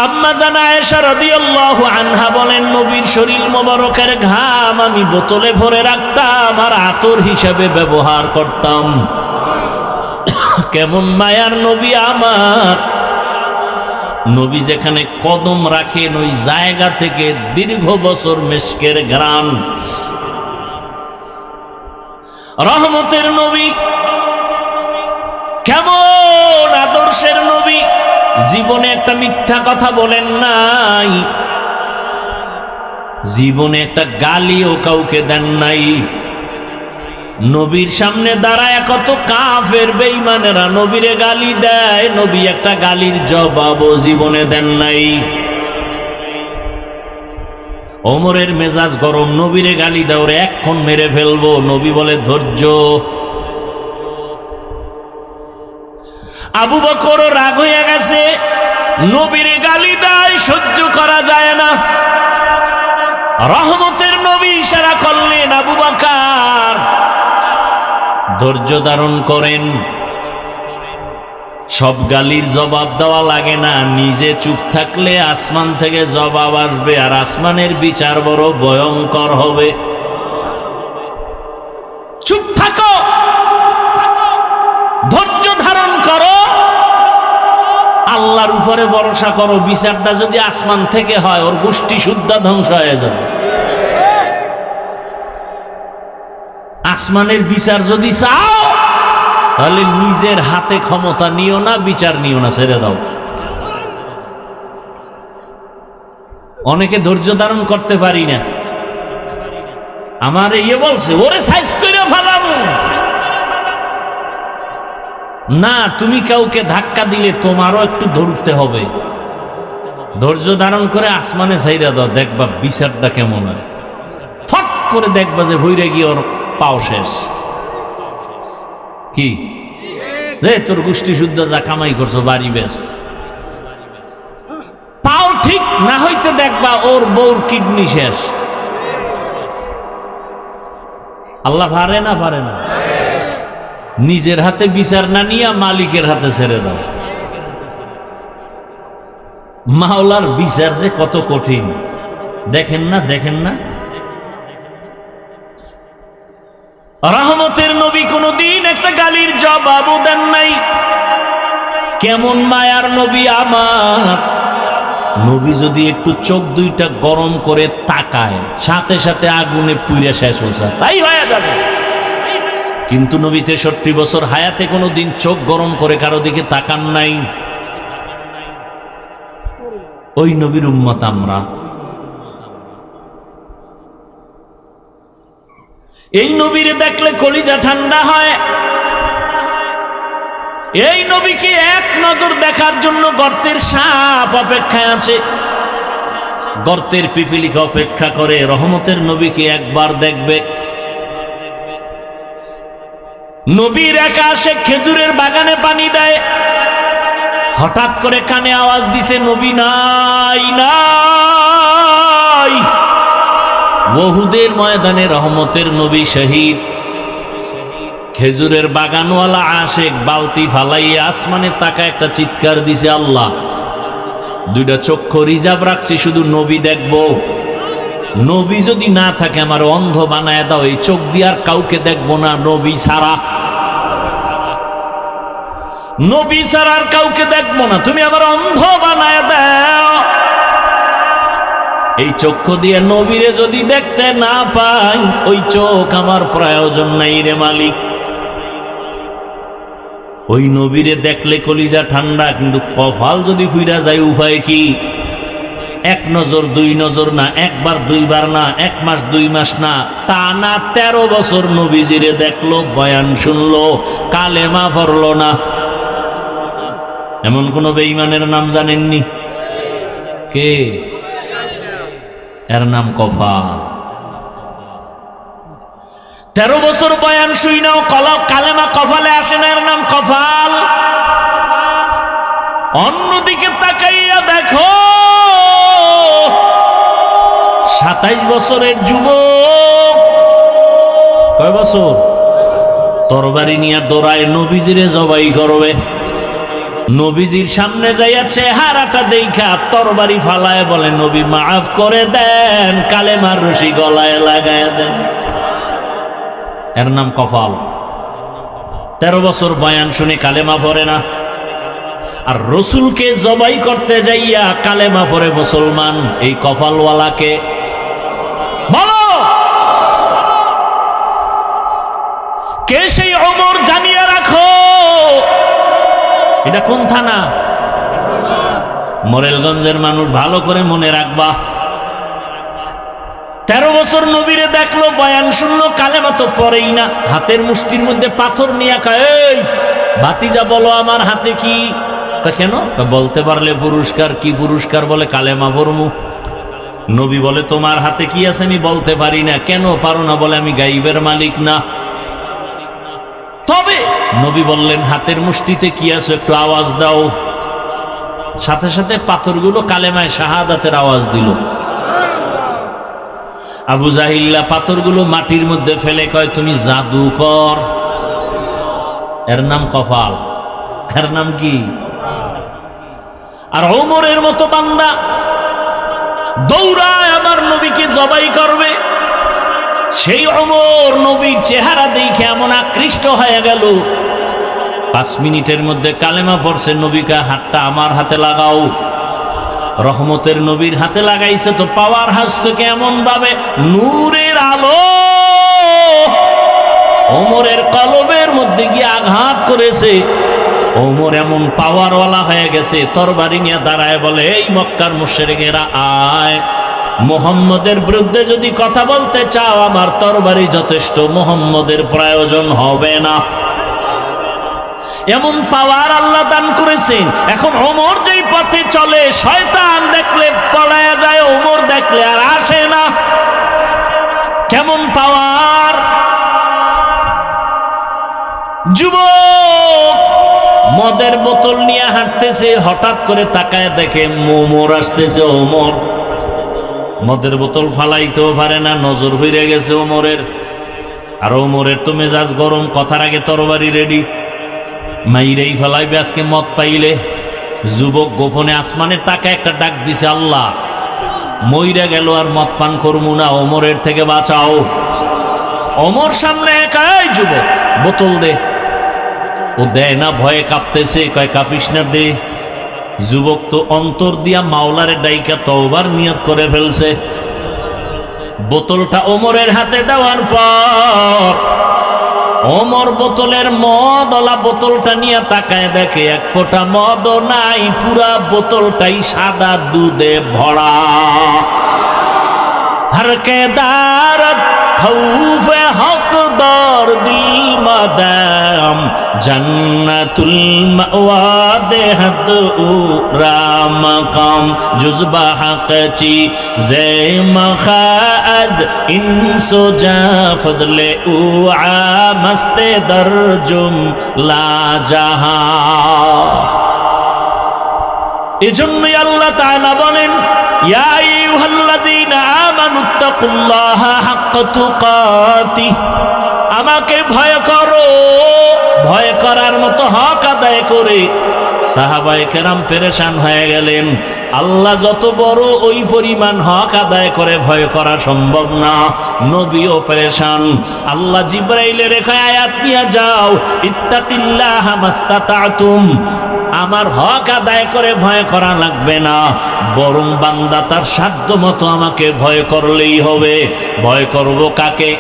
আম্মা জান আয়েশা রাদিয়াল্লাহু আনহা বলেন, নবীর শরীর মোবারকের ঘাম আমি বোতলে ভরে রাখতাম আর আতর হিসাবে ব্যবহার করতাম। কেমন মায়ার নবী আমার! নবী যেখানে কদম রাখেন ওই জায়গা থেকে দীর্ঘ বছর মিশকের ঘ্রাণ। রহমতের নবী, কেমন আদর্শের নবী! জীবনে একটা মিথ্যা কথা বলেন নাই, জীবনে একটা গালিও কাউকে দেন নাই। নবীর সামনে দাঁড়ায় কত কাফের বেঈমানেরা নবীরে গালি দেয়, নবী একটা গালির জবাবও জীবনে দেন নাই। ওমরের মেজাজ গরম, নবীরে গালি দাও রে, এক্ষণ মেরে ফেলবো। নবী বলে ধৈর্য। আবু বকর রাগ হয়ে গেছে, নবীরে গালি দেয়, সহ্য করা যায় না। রহমতের নবী ইশারা করলেন, আবু বকর ধৈর্য ধারণ করেন। সব গালির জবাব দেওয়া লাগে না, নিজে চুপ থাকলে আসমান থেকে জবাব আসবে, আর আসমানের বিচার বড় ভয়ঙ্কর হবে। চুপ থাকো, ধৈর্য ধারণ করো, আল্লাহর উপরে ভরসা করো। বিচারটা যদি আসমান থেকে হয়, ওর গোষ্ঠী শুদ্ধ ধ্বংস হয়ে যাবে। আসমানের বিচার যদি চাও, তাহলে নিজের হাতে ক্ষমতা নিও না, বিচার নিও না, ছেড়ে দাও। অনেকে ধৈর্য ধারণ করতে পারি না। আমার বলছে ওরে সাইজ করে ফেলাম না, তুমি কাউকে ধাক্কা দিলে তোমারও একটু ধরতে হবে। ধৈর্য ধারণ করে আসমানে ছাইরা দাও, দেখবা বিচারটা কেমন হয়। ফট করে দেখবা যে ভইরে গিয়ে ওর পাও শেষ। কি রে, তোর গোষ্ঠী শুদ্ধ যা কামাই করছো বাড়ি বেশ, পাও ঠিক না হইতে দেখবা ওর বউর কিডনি শেষ। আল্লাহ পারে না? পারে না? নিজের হাতে বিচার না নিয়ে মালিকের হাতে ছেড়ে দাও। মাওলার বিচার যে কত কঠিন, দেখেন না? দেখেন না? রহমতের নবী কোনদিন একটা গালির জবাবও দেন নাই। কেমন মায়ার নবী আমার! নবী যদি একটু চোখ দুইটা গরম করে তাকায়, সাথে সাথে আগুনে পুড়ে শেষ হয়ে যাবে। কিন্তু নবী 63 বছর হায়াতে কোনোদিন চোখ গরম করে কারো দিকে তাকান নাই। ওই নবীর উম্মত আমরা। এই নবীরে দেখলে কলিজা ঠান্ডা হয়। এই নবীকে এক নজর দেখার জন্য গর্তের সাপ অপেক্ষায় আছে, গর্তের পিপিলিকা অপেক্ষা করে রহমতের নবীকে একবার দেখবে। নবীর একা আসে, খেজুরের বাগানে পানি দেয়। হঠাৎ করে কানে আওয়াজ দিছে, নবী নাই নাই। উহুদের ময়দানে রহমতের নবী শহীদ। খেজুরের বাগানওয়ালা আশেক বালতি ফালাইয়া আসমানে তাকা একটা চিৎকার দিছে, আল্লাহ দুইটা চক্ষু রিজার্ভ রাখছি, শুধু নবী দেখবো। নবী যদি না থাকে আমার অন্ধ বানায় দাও, এই চোখ দিয়ে আর কাউকে দেখবো না, নবী ছাড়া। নবী ছাড়া আর কাউকে দেখবো না, তুমি আমার অন্ধ বানায় দাও। এই চক্ষু দিয়ে নবীরে যদি দেখতে না পাই, ওই চোখ আমার প্রয়োজন নাই রে মালিক। ওই নবীরে দেখলে কলিজা ঠান্ডা, কিন্তু কপাল যদি ফুইরা যায় উপায় কি? এক নজর, দুই নজর না, একবার দুইবার না, 1 মাস 2 মাস না, টানা 13 বছর নবীজিরে দেখলো, বয়ান শুনলো, কালেমা পড়লো না। এমন কোন বেঈমানের নাম জানেননি? কে? এর নাম কফা। 13 বছর বয়ান শুই নাও, কালেমা কপালে আসে না, এর নাম কপাল। অন্যদিকে তাকাইয়া দেখো 27 বছরের যুবক, কয় বছর, তরবারি নিয়ে দৌড়ায় নবীজিরে জবাই করবে। নবীজির সামনে যাইয়া চেহারাটা দেখা তরবারি ফালায় বলে, নবী মাফ করে দেন, কালেমার রশি গলায় লাগায় দেন। এর নাম কপাল। 13 বছর বয়ান শুনে কালেমা পড়ে না, আর রসুলকে জবাই করতে যাইয়া কালেমা পড়ে মুসলমান। এই কপালওয়ালাকে বলো কে? সেই ওমর, জানিয়ে রাখো। এটা কোন থানা? মোরেলগঞ্জের মানুষ, ভালো করে মনে রাখবা। 13 বছর নবীরে দেখলো, বয়ান শুনলো, কালেমা তো পড়েই না। হাতের মুষ্টির মধ্যে পাথর নিয়ে কয়, এই ভাতিজা বলো আমার হাতে কি? কেন? বলতে পারলে পুরস্কার। কি পুরস্কার? বলে কালেমা পড়মু। নবী বলে, তোমার হাতে কি আছে? আমি বলতে পারি না। কেন পারো না? বলে, আমি গাইবের মালিক না। তবে নবী বললেন, হাতের মুষ্টিতে কি আছে একটু আওয়াজ দাও। সাথে সাথে পাথরগুলো কালেমায় শাহাদাতের আওয়াজ দিল। আবু জাহিল্লা পাথরগুলো মাটির মধ্যে ফেলে কয়, তুমি জাদুকর। এর নাম কপাল। এর নাম কি? আর ওমরের মতো বান্দা দৌড়ায় আমার নবীকে জবাই করবে। সেই ওমর নবীর চেহারা দেখে এমন আকৃষ্ট হয়ে গেল, 5 মিনিটের মধ্যে কালেমা পড়ছে। নবীকে, হাতটা আমার হাতে লাগাও। রহমতের নবীর হাতে লাগাইছে তো পাওয়ার হাস থেকে এমন ভাবে নূরের আলো ওমরের কলবের মধ্যে গিয়ে আঘাত করেছে। ওমর এমন পাওয়ারওয়ালা হয়ে গেছে, তরবারি নিয়ে দাঁড়ায় বলে, এই মক্কার মুশরিকেরা আয়, মুহাম্মদের বিরুদ্ধে যদি কথা বলতে চাও আমার তরবারি যথেষ্ট, মুহাম্মদের প্রয়োজন হবে না। এমন পাওয়ার আল্লাহ দান করেছেন। এখন ওমর যেই পথে চলে, শয়তান দেখলে পলায়া যায়, ওমর দেখলে আর আসে না। কেমন পাওয়ার! যুবক মদের বোতল নিয়ে হাঁটতেছে, হঠাৎ করে তাকায় দেখে ওমর আসতেছে। ওমর মদের বোতল ফালাইতেও পারে না, নজর ফিরে গেছে ওমরের। আর ওমরের তো মেজাজ গরম, কথার আগে তরবারি রেডি, মাইরেই ফেলাইবে আজকে মদ পাইলে। যুবক গোপনে আসমানের তাকে একটা ডাক দিছে, আল্লাহ মইরা গেল আর মদ পান করবো না, ওমরের থেকে বাঁচাও। ওমর সামনে একাই, যুবক বোতল দে। ও দেয় না, ভয়ে কাঁপতেছে, কয় কাঁপিস না, দে। যুবক তো অন্তর দিয়া মাওলারে ডাইকা তওবার নিয়ত করে ফেলছে। বোতলটা ওমরের হাতে দেওয়ার পর ওমর বোতলের মদওয়ালা বোতলটা নিয়ে তাকায় দেখে এক ফোঁটা মদও নাই, পুরা বোতলটাই সাদা দুধে ভরা। হরকে দারত খৌফে হকদার দিল মাদাম জন্নতুল মাওয়া দেহদ রামকাম জুজবা হকচি জে মখাজ ইনসো জা ফজলে উ আমস্তে দরজুম লা জাহা। এজন্যই আল্লাহ তাআলা বলেন, ইয়া আইয়ুহাল্লাযীনা আমানুত্তাকুল্লাহা হাক্কা তুকাতিহ, আমাকে ভয় করো, ভয় করার মতো হক আদায় করে। সাহাবায়ে কেরাম পেরেশান হয়ে গেলেন, আল্লাহ যত বড় ওই পরিমাণ হক আদায় করে ভয় করা সম্ভব না। নবীও পেরেশান। আল্লাহ জিবরাইলের রেখা আয়াত নিয়ে যাও, ইত্তাকিল্লাহা মাস্তাতাতুম, আমার হক আদায় করে ভয় করা লাগবে না, বরং বান্দা তার সাধ্য মতো আমাকে ভয় করলেই হবে। ভয় করব কাকে?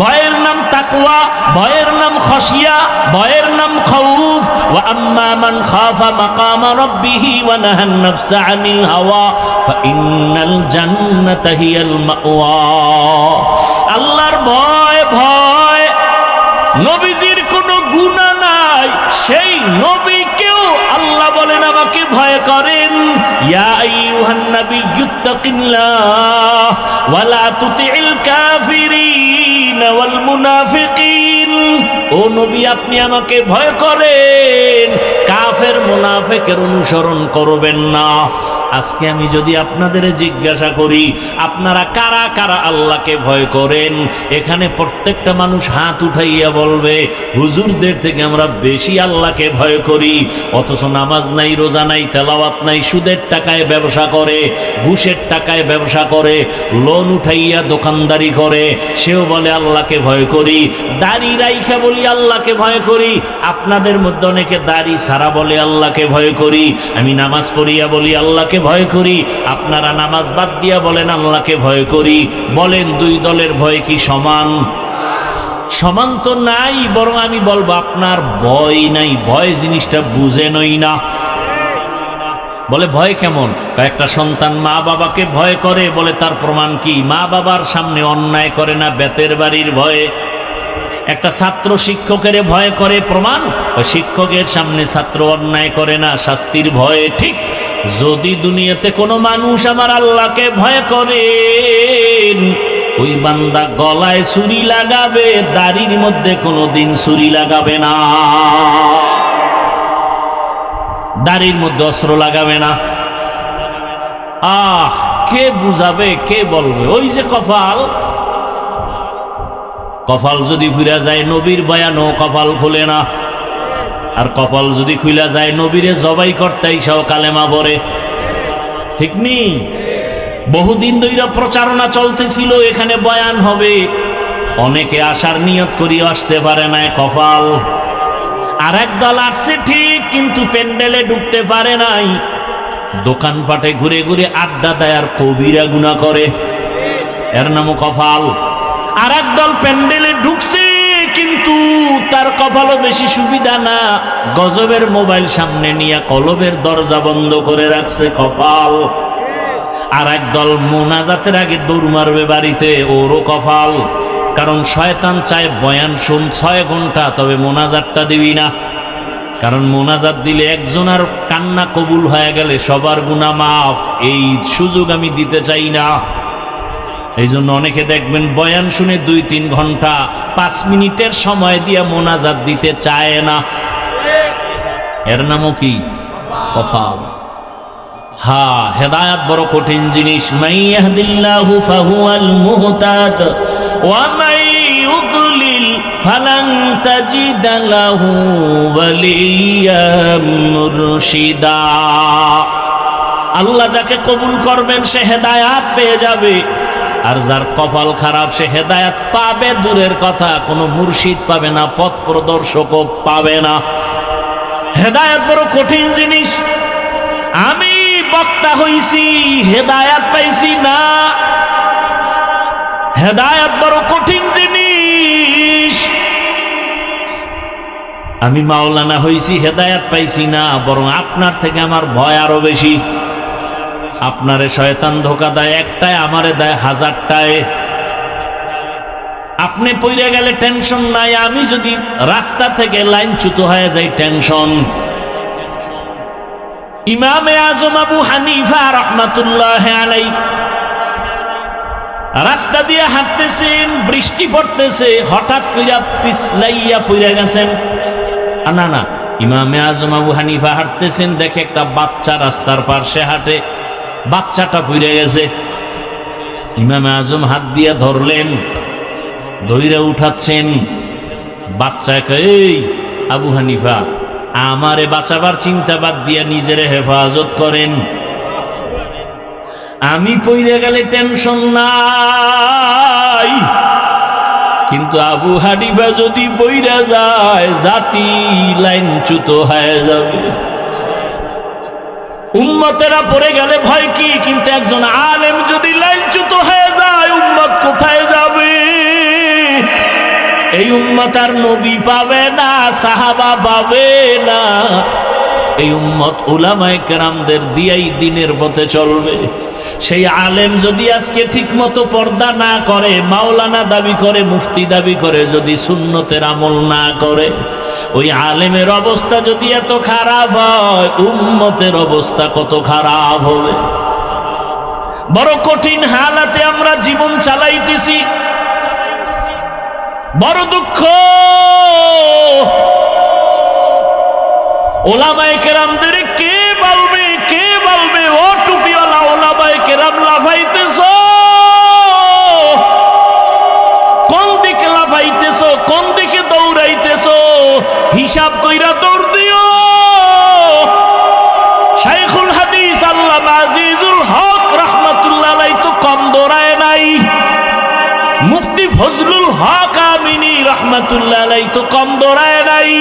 ভয়ের নাম তাকওয়া, ভয়ের নাম খশিয়া, ভয়ের নাম খাউফ। ওয়া আম্মা মান খাফা মাকাম রাব্বিহি ওয়া নাহান নাফসা আনিল হাওয়া ফাইন্নাল জান্নাতা হিয়াল মাওয়া। আল্লাহর ভয়, ভয়। নবীজির কোনো গুনাহ নাই, সেই নবীকেও আল্লাহ বলেন আমাকে ভয় করেন। ইয়া আইয়ুহান নাবিয়্যুত্তাকিল্লাহ ওয়া লা তুতি'ল কাফিরিন ওয়াল মুনাফিকিন, ও নবী আপনি আমাকে ভয় করেন, কাফের মুনাফিকের অনুসরণ করবেন না। আজকে আমি যদি আপনাদের জিজ্ঞাসা করি আপনারা কারা কারা আল্লাহকে ভয় করেন, এখানে প্রত্যেকটা মানুষ হাত উঠাইয়া বলবে হুজুরদের থেকে আমরা বেশি আল্লাহকে ভয় করি, অথচ নামাজ নাই, রোজা নাই, তেলাওয়াত নাই, সুদের টাকায় ব্যবসা করে, ঘুষের টাকায় ব্যবসা করে, লোন উঠাইয়া দোকানদারি করে, সেও বলে আল্লাহকে ভয় করি। দাড়ি রাইখা বলি আল্লাহকে ভয় করি, আপনাদের মধ্যে অনেকে দাড়ি সারা বলে আল্লাহকে ভয় করি। আমি নামাজ পড়িয়া বলি আল্লাহকে ভয় করি, আপনারা নামাজ বাদ দিয়া বলেন আল্লাহকে ভয় করি। বলেন দুই দলের ভয় কি সমান? সমান তো নাই, বরং আমি বলবো আপনার ভয় নাই, ভয় জিনিসটা বুঝেনই না। বলে ভয় কেমন? একটা সন্তান মা বাবাকে ভয় করে, বলে তার প্রমাণ কি? মা বাবার সামনে অন্যায় করে না, বেতের বাড়ির ভয়ে। একটা ছাত্র শিক্ষকের ভয় করে, প্রমাণ? শিক্ষকের সামনে ছাত্র অন্যায় করে না, শাস্তির ভয়ে। ঠিক যদি দুনিয়াতে কোনো মানুষ আমার আল্লাহকে ভয় করে, ওই বান্দা গলায় ছুরি লাগাবে, দাড়ির মধ্যে কোনোদিন ছুরি লাগাবে না, দাড়ির মধ্যে অস্ত্র লাগাবে না। কে বুঝাবে, কে বলবে? ওই যে কপাল, কপাল যদি ফিরা যায় নবীর বয়ানও কপাল খুলে না, আর কপাল যদি খুলে যায় নবীরে জবাই করতে সহ কালেমা পড়ে। ঠিক নেই? বহুদিন ধরে প্রচারণা চলতেছিল এখানে বয়ান হবে, অনেকে আসার নিয়ত করিয়া আসতে পারে না, কপাল। আর একদল আসছে ঠিক, কিন্তু প্যান্ডেলে ঢুকতে পারে নাই, দোকানপাটে ঘুরে ঘুরে আড্ডা দেয় আর কবিরা গুনাহ করে, এর নামও কপাল। আর একদল প্যান্ডেলে ঢুকছে, কিন্তু তার কপালও বেশি সুবিধা না, গজবের মোবাইল সামনে নিয়ে কলবের দরজা বন্ধ করে রাখছে, কপাল। আর একদল মোনাজাতের আগে দৌড় মারবে বাড়িতে, ওরও কপাল। কারণ শয়তান চায় বয়ান শুন 6 ঘন্টা, তবে মোনাজাতটা দিবি না, কারণ মোনাজাত দিলে একজনের কান্না কবুল হয়ে গেলে সবার গুনাহ মাফ। এই সুযোগ আমি দিতে চাই না। এই জন্য অনেকে দেখবেন বয়ান শুনে 2-3 ঘন্টা 5 মিনিটের সময় দিয়ে মোনাজাত দিতে চায় না, এর নামও কি? কপাল। হেদায়াত বড় কঠিন জিনিস। মান ইয়াহদিল্লাহু ফাহুয়াল মুহতাদ ওয়া মান ইউদ্লিল ফালান তাজিদা লাহু ওয়ালিয়্যাম মুরশিদা। আল্লাহ যাকে কবুল করবেন সে হেদায়াত পেয়ে যাবে, আর যার কপাল খারাপ সে হেদায়াত পাবে দূরের কথা, কোনো মুর্শিদ পাবে না, পথ প্রদর্শকও পাবে না। হেদায়াত বড় কঠিন জিনিস। আমি বক্তা হইছি, হেদায়াত পাইছি না। হেদায়াত বড় কঠিন জিনিস। আমি মাওলানা হইছি, হেদায়াত পাইছি না, বরং আপনার থেকে আমার ভয় আরো বেশি। আপনারে শয়তান ধোকা দেয় একটায়, আমারে দেয় 1000টায়। আপনি পইরে গেলে টেনশন নাই, আমি যদি রাস্তা থেকে লাইনচ্যুত হয়ে যাই টেনশন। ইমামে আজম আবু হানিফা রাহমাতুল্লাহ আলাইহি রাস্তা দিয়ে হাঁটতেছেন, বৃষ্টি পড়তেছে, হঠাৎ কইরা পিছলাইয়া পইরা গেছেন। না, ইমামে আজম আবু হানিফা হাঁটতেছেন, দেখে একটা বাচ্চা রাস্তার পাশে হাঁটে, বাচ্চাটা পইরা গেছে। ইমামে আজম হাত দিয়ে ধরলেন, ধইরা উঠাচ্ছেন। বাচ্চাকে, এই আবু হানিফা, আমারে বাঁচাবার চিন্তা বাদ দিয়া নিজেরে হেফাজত করেন, আমি পইরা গেলে টেনশন নাই, কিন্তু আবু হানিফা যদি পইরা যায় জাতি লাইনচ্যুত হয়ে যাবে। উম্মতেরা পড়ে গেলে ভয় কি, কিন্তু একজন আলেম যদি লাইনচ্যুত হয়ে যায় উম্মত কোথায় যাবে? এই উম্মত আর নবী পাবে না, সাহাবা পাবে না। এই উম্মত উলামায়ে কেরামদের দিয়েই দিনের পথে চলবে। সেই আলেম যদি আজকে ঠিক মতো পর্দা না করে, মাওলানা দাবি করে, মুফতি দাবি করে, যদি সুন্নতের আমল না করে, ওই আলেমের অবস্থা যদি এত খারাপ হয়, উম্মতের অবস্থা কত খারাপ হবে। বড় কঠিন হালাতে আমরা জীবন চালাইতেছি। বড় দুঃখ। ওলামায়ে কেরামদের কে বলবে, কে বলবে? ও টুপিওয়ালা ওলামায়ে কেরাম লাফাইতেছ, কোন দিকে লাফাইতেছ, কোন দিকে দৌড়াইতেছ? হিসাব কইরা দৌড় দিও। শাইখুল হাদিস আল্লামা আজিজুল হক রাহমাতুল্লাহ আলাইহি তো কম দৌড়ায় নাই, মুফতি ফজলুল হক আমিনী রাহমাতুল্লাহ আলাইহি তো কম দৌড়ায় নাই।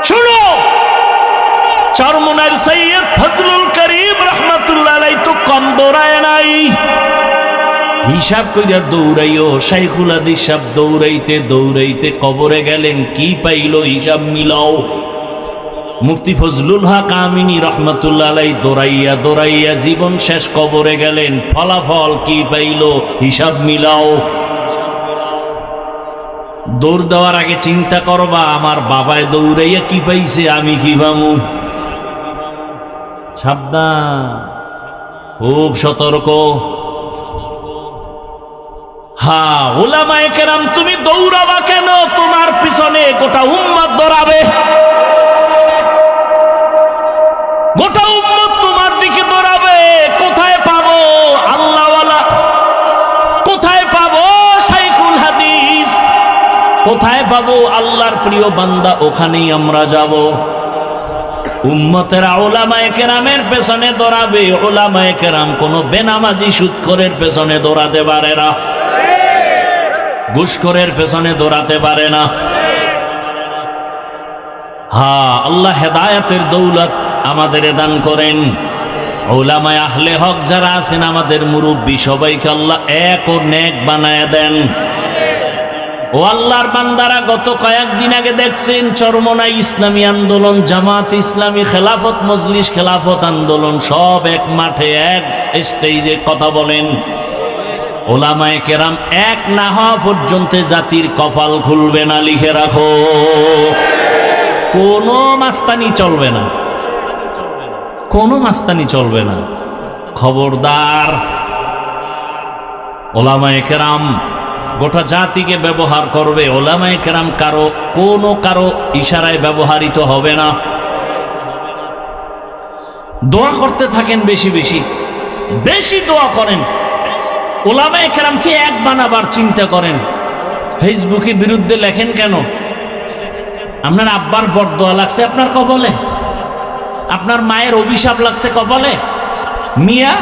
শুনো, চরমনার সৈয়দ ফজলুল করিম রাহমাতুল্লাহ আলাইহি তো কম দৌড়ায় নাই। হিসাব কইরা দৌড়াইও। শাইখুল হাদিস সাহেব দৌড়াইতে দৌড়াইতে কবরে গেলেন, কি পাইল? হিসাব মিলাও। মুফতি ফজলুল হক আমিনী রহমাতুল্লাহ আলাইহি দৌড়াইয়া দৌড়াইয়া জীবন শেষ, কবরে গেলেন, ফলাফল কি পাইল? হিসাব মিলাও। দৌড় দেওয়ার আগে চিন্তা করবা, আমার বাবায় দৌড়াইয়া কি পাইছে, আমি কি পামু? সাবধান, খুব সতর্ক। হ্যাঁ, উলামায়ে কেরাম তুমি দৌড়াবা কেন? তোমার পিছনে গোটা উম্মত দৌড়াবে, গোটা উম্মত তোমার দিকে দৌড়াবে। কোথায় পাবো আল্লাহওয়ালা? কোথায় পাবো শাইখুল হাদিস? কোথায় পাবো আল্লাহর প্রিয় বান্দা? ওখানেই আমরা যাব। উম্মতেরা উলামায়ে কেরামের পেছনে দৌড়াবে। উলামায়ে কেরাম কোনো বেনামাজি সুদখোরের পেছনে দৌড়াতে পারে না, ঘুষখোরের পেছনে দৌড়াতে পারে না। হ্যাঁ, আল্লাহ হেদায়েতের দৌলত আমাদের দান করেন। উলামায়ে আহলে হক যারা আছেন, আমাদের মুরব্বী, সবাইকে আল্লাহ এক ও নেক বানায় দেন। ও আল্লাহর বান্দারা, গত কয়েকদিন আগে দেখছেন চরমনাই ইসলামী আন্দোলন, জামাত ইসলামী, খেলাফত মজলিস, খেলাফত আন্দোলন সব এক মাঠে এক স্টেজে কথা বলেন। উলামায়ে কেরাম এক না হওয়া পর্যন্ত জাতির কপাল খুলবে না, লিখে রাখো। কোনো মাস্তানি চলবে না, কোনো মাস্তানি চলবে না, খবরদার। উলামায়ে কেরাম গোটা জাতিকে ব্যবহার করবে। উলামায়ে কেরাম কারো ইশারায় ব্যবহৃত হবে না। দোয়া করতে থাকেন, বেশি বেশি বেশি দোয়া করেন। উলামায়ে কেরামকে এক বানাবার চিন্তা করেন। ফেসবুকে বিরুদ্ধে লেখেন কেন? আপনার আব্বার বরদোয়া লাগছে আপনার কপালে, আপনার মায়ের অভিশাপ লাগছে কপালে। মিয়া,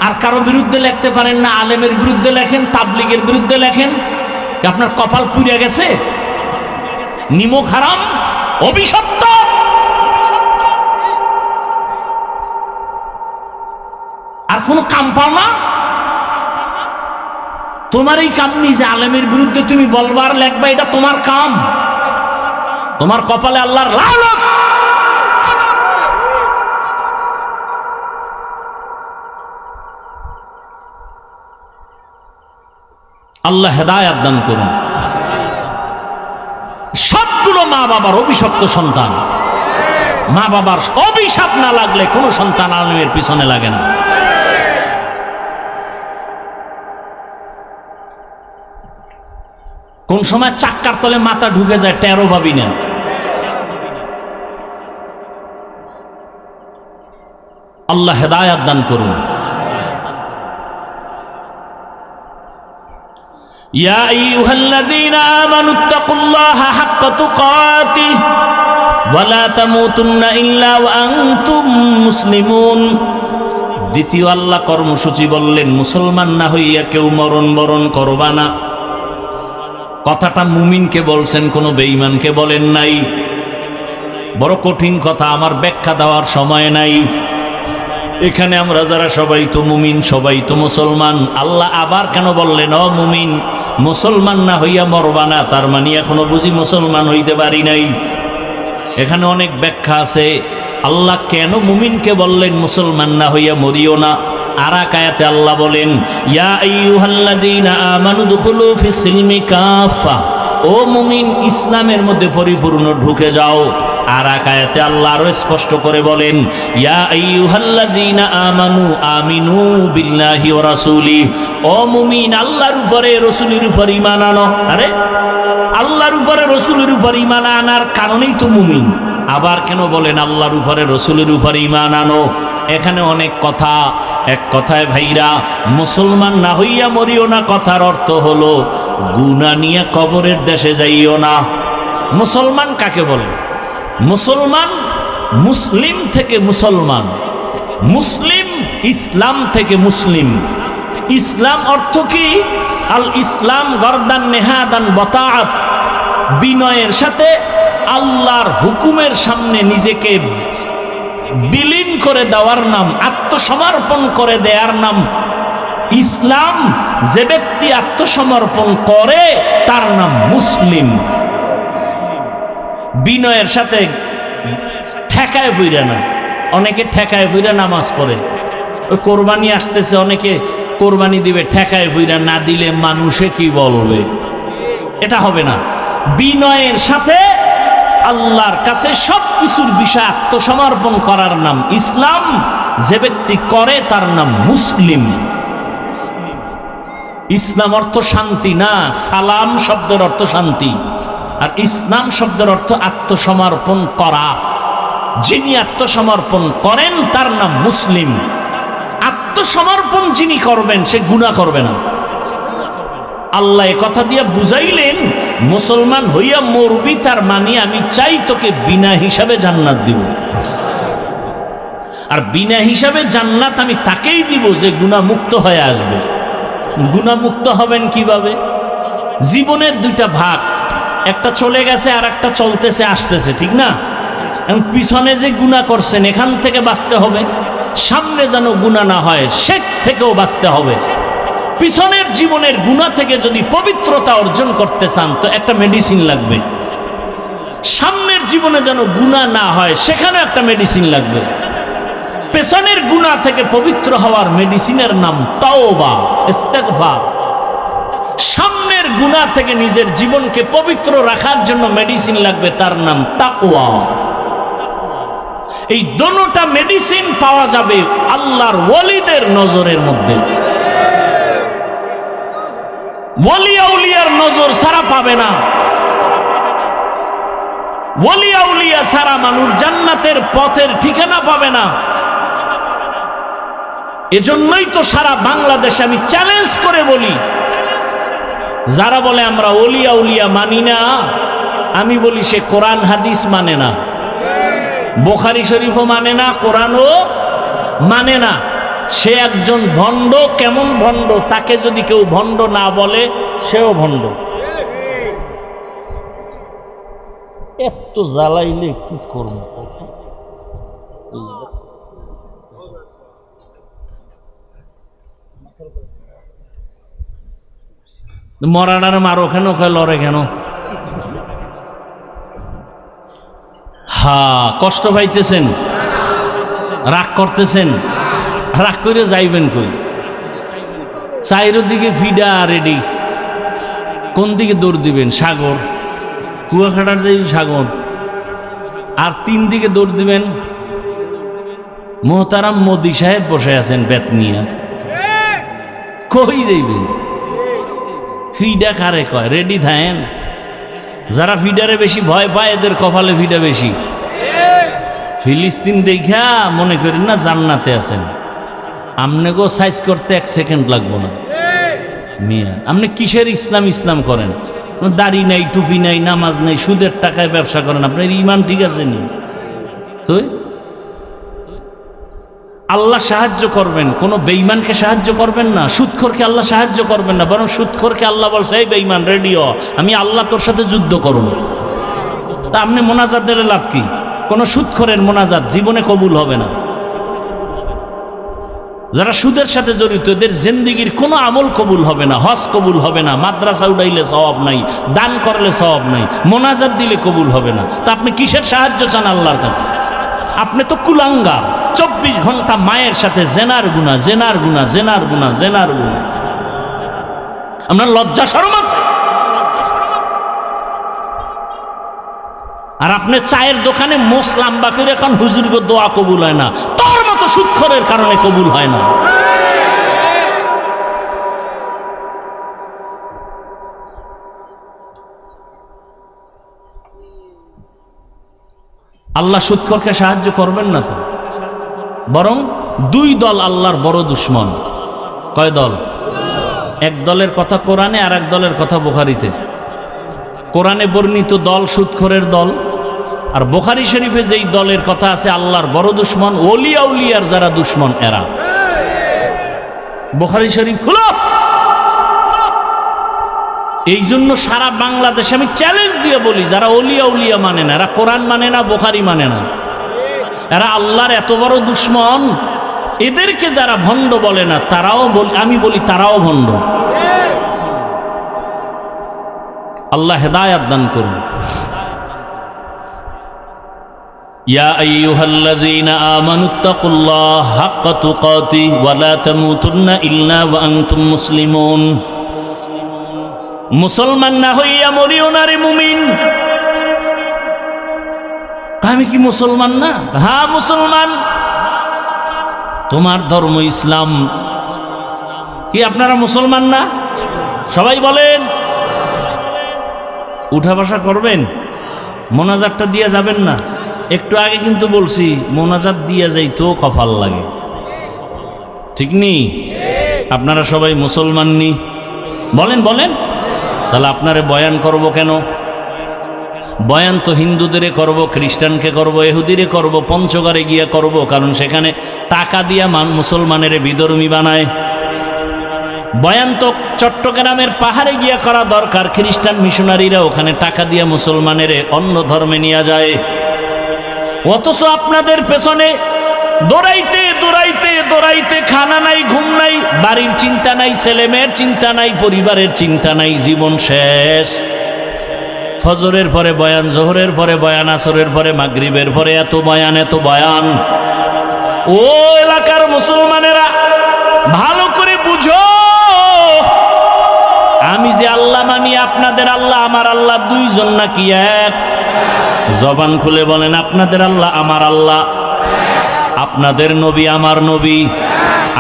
আর কারো বিরুদ্ধে লিখতে পারেন না? আলেমের বিরুদ্ধে লেখেন, তাবলীগের বিরুদ্ধে লেখেন, আপনার কপাল পুড়ে গেছে, নিমক হারাম, অভিশপ্ত। আর কোনো কাম পাও না? তোমার এই কাম নিজে আলেমের বিরুদ্ধে তুমি বলবার লেখবা, এটা তোমার কাম। তোমার কপালে আল্লাহর লানত। আল্লাহ হেদায়েত দান করুন। সবগুলো মা বাবার অভিশপ্ত সন্তান। মা বাবার অভিশাপ না লাগলে কোনো সন্তান আলেমের পিছনে লাগে না। কোন সময় চাক্কার তলে মাথা ঢুকে যায়, টেরও ভাবি না। আল্লাহ হেদায়েত দান করুন। ইয়া আইয়ুহাল্লাযীনা আমানুত্তাকুল্লাহা হাক্কা তুকাতিহি ওয়া লা তামুতুন্না ইল্লা ওয়া আনতুম মুসলিমুন। দ্বিতীয় আল্লাহ কর্মসূচি বললেন, মুসলমান না হইয়া কেউ মরণ বরণ করবা না। কথাটা মুমিনকে বলছেন, কোনো বেঈমানকে বলেন নাই। বড় কঠিন কথা, আমার ব্যাখ্যা দেওয়ার সময় নাই। এখানে আমরা যারা সবাই তো মুমিন, সবাই তো মুসলমান। আল্লাহ আবার কেন বললেন ও মুমিন, মুসলমান না হইয়া মরবা না? তার মানে এখনো বুঝি মুসলমান হইতে পারি নাই। এখানে অনেক ব্যাখ্যা আছে। আল্লাহ কেন মুমিনকে বললেন মুসলমান না হইয়া মরিও না? আর এক আয়াতে আল্লাহ বলেন, ইয়া আইয়ুহাল্লাযীনা আমানু দুখুলু ফিস সিলমি কাফা। ও মুমিন, ইসলামের মধ্যে পরিপূর্ণ ঢুকে যাও। আর এক আয়াতে আল্লাহ আরো স্পষ্ট করে বলেন, ইয়া আইয়ুহাল্লাযীনা আমানু আমিনু বিল্লাহি ওয়া রাসূলি, ও মুমিন আল্লাহর উপরে রাসূলের উপর ঈমান আনো। আরে আল্লাহর উপরে রাসূলের উপর ঈমান আনার কারণেই তো মুমিন। আবার কেন বলেন আল্লাহর উপরে রাসূলের উপর ঈমান আনো? এখানে অনেক কথা, এক কথায় ভাইরা, মুসলমান না হইয়া মরিও না কথার অর্থ হলো গুনাহ নিয়ে কবরের দেশে যাইও না। মুসলমান কাকে বলে? মুসলমান মুসলিম থেকে মুসলমান, মুসলিম ইসলাম থেকে মুসলিম। ইসলাম অর্থ কি? আল ইসলাম গরদান নেহাদান বতাআত, বিনয়ের সাথে আল্লাহর হুকুমের সামনে নিজেকে বিলীন করে দেওয়ার নাম, আত্মসমর্পণ করে দেওয়ার নাম ইসলাম। যে ব্যক্তি আত্মসমর্পণ করে তার নাম মুসলিম। বিনয়ের সাথে ঠেকায় বইরা না, অনেকে ঠেকায় বইরা নামাজ পড়ে। ওই কোরবানি আসতেছে, অনেকে কোরবানি দিবে ঠেকায় বইরা, না দিলে মানুষে কি বলবে, এটা হবে না। বিনয়ের সাথে আল্লাহর কাছে সবকিছুর বিষয় আত্মসমর্পণ করার নাম ইসলাম। যে ব্যক্তি করে তার নাম মুসলিম। ইসলাম অর্থ শান্তি না, সালাম শব্দের অর্থ শান্তি, আর ইসলাম শব্দের অর্থ আত্মসমর্পণ করা। যিনি আত্মসমর্পণ করেন তার নাম মুসলিম। আত্মসমর্পণ যিনি করবেন সে গুনাহ করবে না। আল্লাহ কথা দিয়ে বুঝাইলেন, মুসলমান হইয়া মরবি তার মানে আমি চাই তোকে বিনা হিসাবে জান্নাত দিব। আর বিনা হিসাবে জান্নাত আমি তাকেই দিব যে গুনাহ মুক্ত হয়ে আসবে। গুনাহ মুক্ত হবেন কিভাবে? জীবনের দুইটা ভাগ, একটা চলে গেছে আর একটা চলতেছে আসতেছে, ঠিক না? এখন পিছনে যে গুনাহ করছেন এখান থেকে বাঁচতে হবে, সামনে যেন গুনাহ না হয় সে থেকেও বাঁচতে হবে। পিছনের জীবনের গুনাহ থেকে যদি পবিত্রতা অর্জন করতে চান তো একটা মেডিসিন লাগবে। সামনের জীবনে যেন গুনাহ না হয় সেখানে একটা মেডিসিন লাগবে। পেছনের গুনাহ থেকে পবিত্র হওয়ার মেডিসিনের নাম তাওবা, ইস্তেগফার। সামনের গুনাহ থেকে নিজের জীবনকে পবিত্র রাখার জন্য মেডিসিন লাগবে, তার নাম তাকওয়া। এই দোনোটা মেডিসিন পাওয়া যাবে আল্লাহর ওয়ালিদের নজরের মধ্যে। ওয়ালি আউলিয়ার নজর ছাড়া পাবে না। ওয়ালি আউলিয়া ছাড়া মানুষ জান্নাতের পথের ঠিকানা পাবে না। এজন্যই তো সারা বাংলাদেশে আমি চ্যালেঞ্জ করে বলি, যারা বলে আমরা ওলি আউলিয়া মানি না, আমি বলি সে কোরআন হাদিস মানে না, বুখারী শরীফও মানে না, কোরআনও মানে না। সে একজন ভণ্ড। কেমন ভণ্ড? তাকে যদি কেউ ভণ্ড না বলে সেও ভণ্ড। এত জ্বালাইলে কি করব? মরাডার মারো কেন, লড়ে কেন? কষ্ট পাইতেছেন, রাগ করতেছেন, রাগ করে যাইবেন কই? চাইরোদিকে ফিডা রেডি, কোন দিকে দৌড় দিবেন? সাগর, কুয়াকাটার যাইবেন সাগর। আর 3 দিকে দৌড় দিবেন মোহতারাম মোদি সাহেব বসে আছেন বেত নিয়ে, কই যাইবেন? ফিডা কারে কয়? রেডি থাকেন। যারা ফিডারে বেশি ভয় পায় এদের কপালে ফিডা বেশি। ফিলিস্তিন দেখা মনে করেন না জান্নাতে আছেন। আমনে গো সাইজ করতে 1 সেকেন্ড লাগবো না। মিয়া আপনি কিসের ইসলাম ইসলাম করেন? দাড়ি নাই, টুপি নাই, নামাজ নাই, সুদের টাকায় ব্যবসা করেন। আপনার ঈমান ঠিক আছে নি? তো আল্লাহ সাহায্য করবেন, কোন বেঈমানকে সাহায্য করবেন না, সুদখোরকে আল্লাহ সাহায্য করবেন না, বরং সুদখোরকে আল্লাহ বলছে এই বেঈমান রেডিও, আমি আল্লাহ তোর সাথে যুদ্ধ করব। তা আপনি মোনাজাত দিলে লাভ কি? কোন সুদখোরের মোনাজাত জীবনে কবুল হবে না। যারা সুদের সাথে জড়িত এদের জিন্দেগির কোনো আমল কবুল হবে না, হজ কবুল হবে না, মাদ্রাসা উঠাইলে সওয়াব নাই, দান করলে সওয়াব নাই, মোনাজাত দিলে কবুল হবে না। তা আপনি কিসের সাহায্য চান আল্লাহর কাছে? আপনি তো কুলাঙ্গা। 24 ঘন্টা মায়ের সাথে জেনার গুনাহ, জেনার গুনাহ, জেনার গুনাহ, জেনার গুনাহ। আমরা লজ্জা শরম আছে? আর আপনি চায়ের দোকানে মোস লাম্বা করে এখন হুজুরকে দোয়া কবুল হয় না, তোর মতো সুৎখরের কারণে কবুল হয় না। আল্লাহ সুৎখরকে সাহায্য করবেন না তো, বরং দুই দল আল্লাহর বড় দুশ্মন। কয় দল? এক দলের কথা কোরআনে, আর এক দলের কথা বুখারীতে। কোরআনে বর্ণিত দল সুৎখরের দল, আর বুখারী শরীফে যেই দলের কথা আছে আল্লাহর বড় দুশ্মন, ওলিয়া উলিয়ার যারা দুশ্মন এরা। বুখারী শরীফ খুলো। এই জন্য সারা বাংলাদেশে আমি চ্যালেঞ্জ দিয়ে বলি, যারা ওলিয়া উলিয়া মানে না, এরা কোরআন মানে না, বুখারী মানে না, এরা আল্লাহর এত বড় দুশ্মন, এদেরকে যারা ভণ্ড বলে না তারাও আমি বলি তারাও ভণ্ড। আল্লাহ হেদায়াত দান করুন। ইয়া আইয়ুহাল্লাযীনা আমানুত্তাকুল্লাহ হাক্কা তুকাতিহি ওয়া লা তামুতুন্না ইল্লা ওয়া আনতুম মুসলিমুন। মুসলমান না হইয়া মরিও না রে মুমিন। আমি কি মুসলমান না? হ্যাঁ মুসলমান। তোমার ধর্ম ইসলাম। কি আপনারা মুসলমান না? সবাই বলেন। উঠা বসা করবেন, মোনাজাতটা দিয়ে যাবেন না। একটু আগে কিন্তু বলছি মোনাজাত দিয়ে যাইতেও কপাল লাগে, ঠিক নেই? আপনারা সবাই মুসলমান নি? বলেন বলেন। তাহলে আপনারে বয়ান করব কেন? বয়ান তো হিন্দুদের করব, খ্রিস্টানকে করব, ইহুদিরে করব, পঞ্চগড়ে গিয়া করব, কারণ সেখানে টাকা দিয়া মুসলমানের বিধর্মী বানায়। বয়ান তো চট্টগ্রামের পাহাড়ে গিয়া করা দরকার, খ্রিস্টান মিশনারিরা ওখানে টাকা দিয়া মুসলমানের অন্য ধর্মে নিয়ে যায়। অথচ আপনাদের পেছনে দৌড়াইতে দৌড়াইতে দৌড়াইতে খানা নাই, ঘুম নাই, বাড়ির চিন্তা নাই, ছেলে মেয়ের চিন্তা নাই, পরিবারের চিন্তা নাই, জীবন শেষ। ফজরের পরে বয়ান, জোহরের পরে বয়ান, আসরের পরে মাগরিবের পরে এত বয়ান, এত বয়ান। ও এলাকার মুসলমানেরা ভালো করে বুঝো, আমি যে আল্লাহ মানি, আপনাদের আল্লাহ আমার আল্লাহ দুইজন নাকি এক? জবান খুলে বলেন, আপনাদের আল্লাহ আমার আল্লাহ, আপনাদের নবী আমার নবী,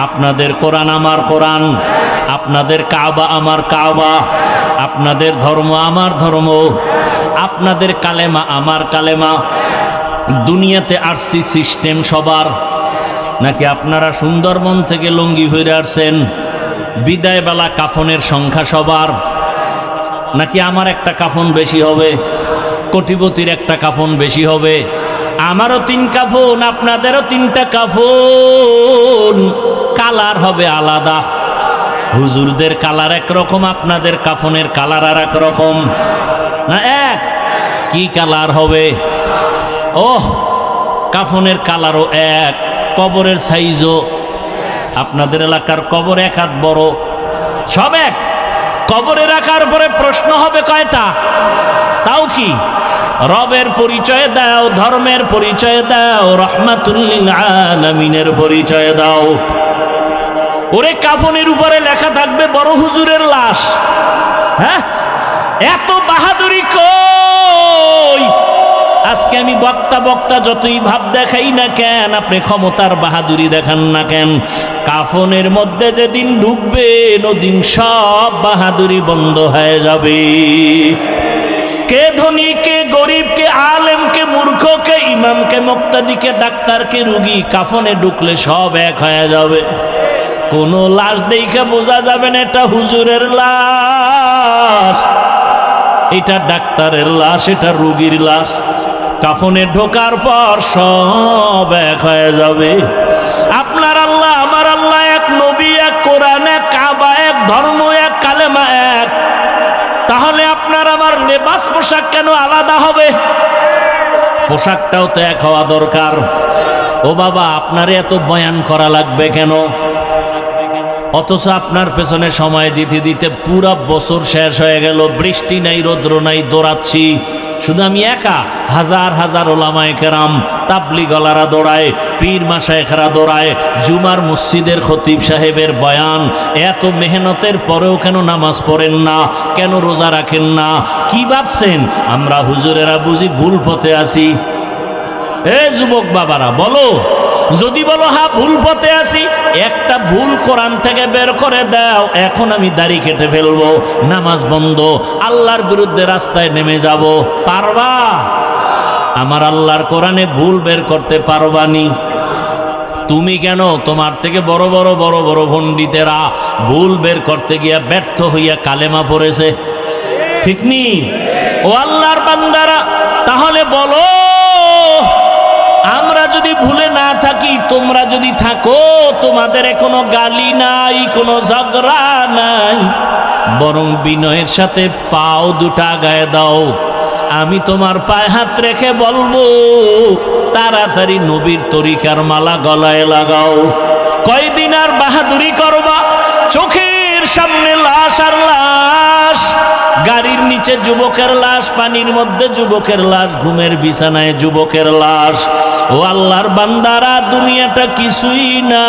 আপনাদের কোরআন আমার কোরআন, আপনাদের কাবা আমার কাবা, আপনাদের ধর্ম আমার ধর্ম, আপনাদের কালেমা আমার কালেমা। দুনিয়াতে আসছি সিস্টেম সবার, নাকি আপনারা সুন্দরবন থেকে লুঙ্গি হয়ে আসছেন? বিদায় বেলা কাফনের সংখ্যা সবার, নাকি আমার একটা কাফন বেশি হবে, কোটিপতির একটা কাফন বেশি হবে? আমারও 3 কাফন, আপনাদেরও 3টা কাফন, কালার হবে আলাদা। হুজুরদের কালার একরকম, আপনাদের কাফনের কালার আর এক রকম না এক? কি কালার হবে? ওহ, কাফনের কালারও এক, কবরের সাইজও। আপনাদের এলাকার কবর 1 হাত বড়, সব এক। কবরে রাখার পরে প্রশ্ন হবে কয়টা? তাও কি? রবের পরিচয় দাও, ধর্মের পরিচয় দাও, রহমাতুল লিল আলামিনের পরিচয় দাও। ওরে কাফনের উপরে লেখা থাকবে বড় হুজুরের লাশ। হ্যাঁ, এত বাহাদুরি কই? আজকে আমি বক্তা বক্তা যতই ভাব দেখাই না কেন, আপনি ক্ষমতার বাহাদুরি দেখান না কেন, কাফনের মধ্যে যেদিন ঢুকবেন ওদিন সব বাহাদুরি বন্ধ হয়ে যাবে। কে ধনী, কে গরিব, কে আলেম, কে মূর্খ, কে ইমাম, কে মুক্তাদি, কে ডাক্তার, কে রুগী, কাফনে ঢুকলে সব এক হয়ে যাবে। কোন লাশ দেখে বোঝা যাবে না এটা হুজুরের লাশ, এটা ডাক্তারের লাশ, এটা রুগীর লাশ। কাফনে ঢোকার পর সব এক হয়ে যাবে। আপনার আল্লাহ আমার আল্লাহ এক, নবী এক, কোরআন এক, কাবা এক, ধর্ম এক, কালেমা এক। তাহলে আপনার আমার লেবাস পোশাক কেন আলাদা হবে? পোশাকটাও তো এক হওয়া দরকার। ও বাবা, আপনার এত বয়ান করা লাগবে কেন? অথচ আপনার পেছনে সময় দিতে দিতে পুরা বছর শেষ হয়ে গেল, বৃষ্টি নাই, রৌদ্র নাই, দৌড়াচ্ছি, শুধু আমি একা, হাজার হাজার ওলামায়ে কেরাম তাবলিগলারা দৌড়ায়, পীর মাশায়েখরা দৌড়ায়, জুমার মসজিদের খতিব সাহেবের বয়ান, এত মেহনতের পরেও কেন নামাজ পড়েন না, কেন রোজা রাখেন না? কি ভাবছেন আমরা হুজুরেরা বুঝি ভুল পথে আছি? এ যুবক বাবারা বলো, যদি বলো হ্যাঁ ভুল পথে আছি, একটা ভুল কোরআন থেকে বের করে দাও, এখন আমি দাড়ি কেটে ফেলবো, নামাজ বন্ধ, আল্লাহর বিরুদ্ধে রাস্তায় নেমে যাব। পারবা? আমার আল্লাহর কোরআনে ভুল বের করতে পারবানি? তুমি কেন? তোমার থেকে বড় বড় বড় বড় পণ্ডিতেরা ভুল বের করতে গিয়া ব্যর্থ হইয়া কালেমা পড়েছে, ঠিক নি? ও আল্লাহর বান্দারা, তাহলে বলো, আমরা যদি ভুলে না থাকি, তোমরা যদি থাকো, তোমাদের কোনো গালি নাই, কোনো ঝগড়া নাই, বরং বিনয়ের সাথে পাও দুটা গায়ে দাও। আমি তোমার পায়ে হাত রেখে বলবো, তাড়াতাড়ি নবীর তরিকার মালা গলায় লাগাও। কয়দিন আর বাহাদুরি করবা? চোখের সামনে লাশ আর লাশ, গাড়ির নিচে যুবকের লাশ, পানির মধ্যে যুবকের লাশ, ঘুমের বিছানায় যুবকের লাশ। ও আল্লাহর বান্দারা, দুনিয়াটা কিছুই না।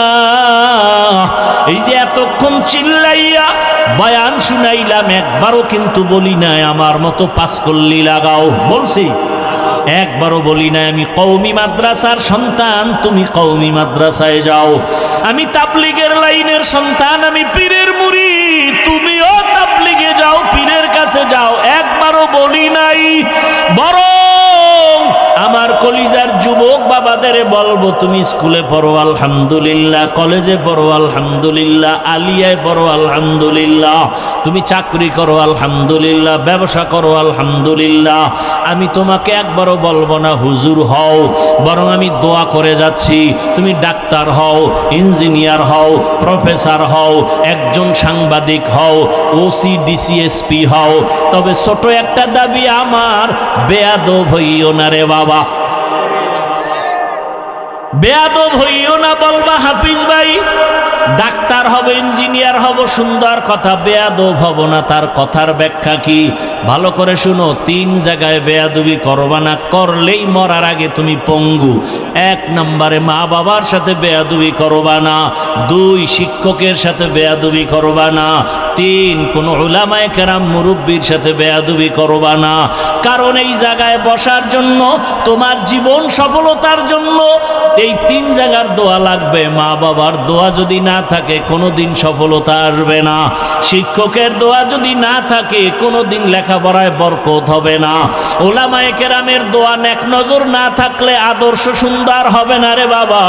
এই যে এতক্ষণ চিল্লাইয়া বয়ান শুনাইলাম, একবারও কিন্তু বলি নাই আমার মতো পাঁচকল্লি লাগাও। বলছি? একবারও বলি নাই আমি কওমি মাদ্রাসার সন্তান, তুমি কওমি মাদ্রাসায় যাও। আমি তাবলিগের লাইনের সন্তান, আমি পীরের মুরিদ, তুমিও তাবলিগে যাও, পীরের কাছে যাও। একবারও বলি নাই। বরং আমার কলিজার যুবক বাবাদের বলবো, তুমি স্কুলে পড়ো আলহামদুলিল্লাহ, কলেজে পড়ো আলহামদুলিল্লাহ, আলিয়ায় পড়ো আলহামদুলিল্লাহ, তুমি চাকরি করো আলহামদুলিল্লাহ, ব্যবসা করো আলহামদুলিল্লাহ। আমি তোমাকে একবারও বলবো না হুজুর হও, বরং আমি দোয়া করে যাচ্ছি, তুমি ডাক্তার হও, ইঞ্জিনিয়ার হও, প্রফেসর হও, একজন সাংবাদিক হও, ওসি ডিসিএসপি হও। তবে ছোট একটা দাবি আমার, বেয়াদব হইও না রে বাবা, বেয়াদব হইও না। বলবা হাফিজ ভাই ডাক্তার হব, ইঞ্জিনিয়ার হব, সুন্দর কথা, বেয়াদব হব না। তার কথার ব্যাখ্যা কি? ভালো করে শুনো, 3 জায়গায় বেয়াদবি করবা না, করলেই মরার আগে তুমি পঙ্গু। 1 নম্বরে মা বাবার সাথে বেয়াদবি করবা না, 2 শিক্ষকের সাথে বেয়াদবি করবা না, 3 কোন উলামায়ে কেরাম মুরব্বির সাথে বেয়াদবি করবা না। কারণ এই জায়গায় বসার জন্য, তোমার জীবন সফলতার জন্য এই 3 জায়গার দোয়া লাগবে। মা বাবার দোয়া যদি না থাকে, কোনোদিন সফলতা আসবে না। শিক্ষকের দোয়া যদি না থাকে, কোনোদিন লেখাপড়ায় বরকত হবে না। উলামায়ে কেরামের দোয়া নেক নজর না থাকলে আদর্শ সুন্দর হবে না রে বাবা।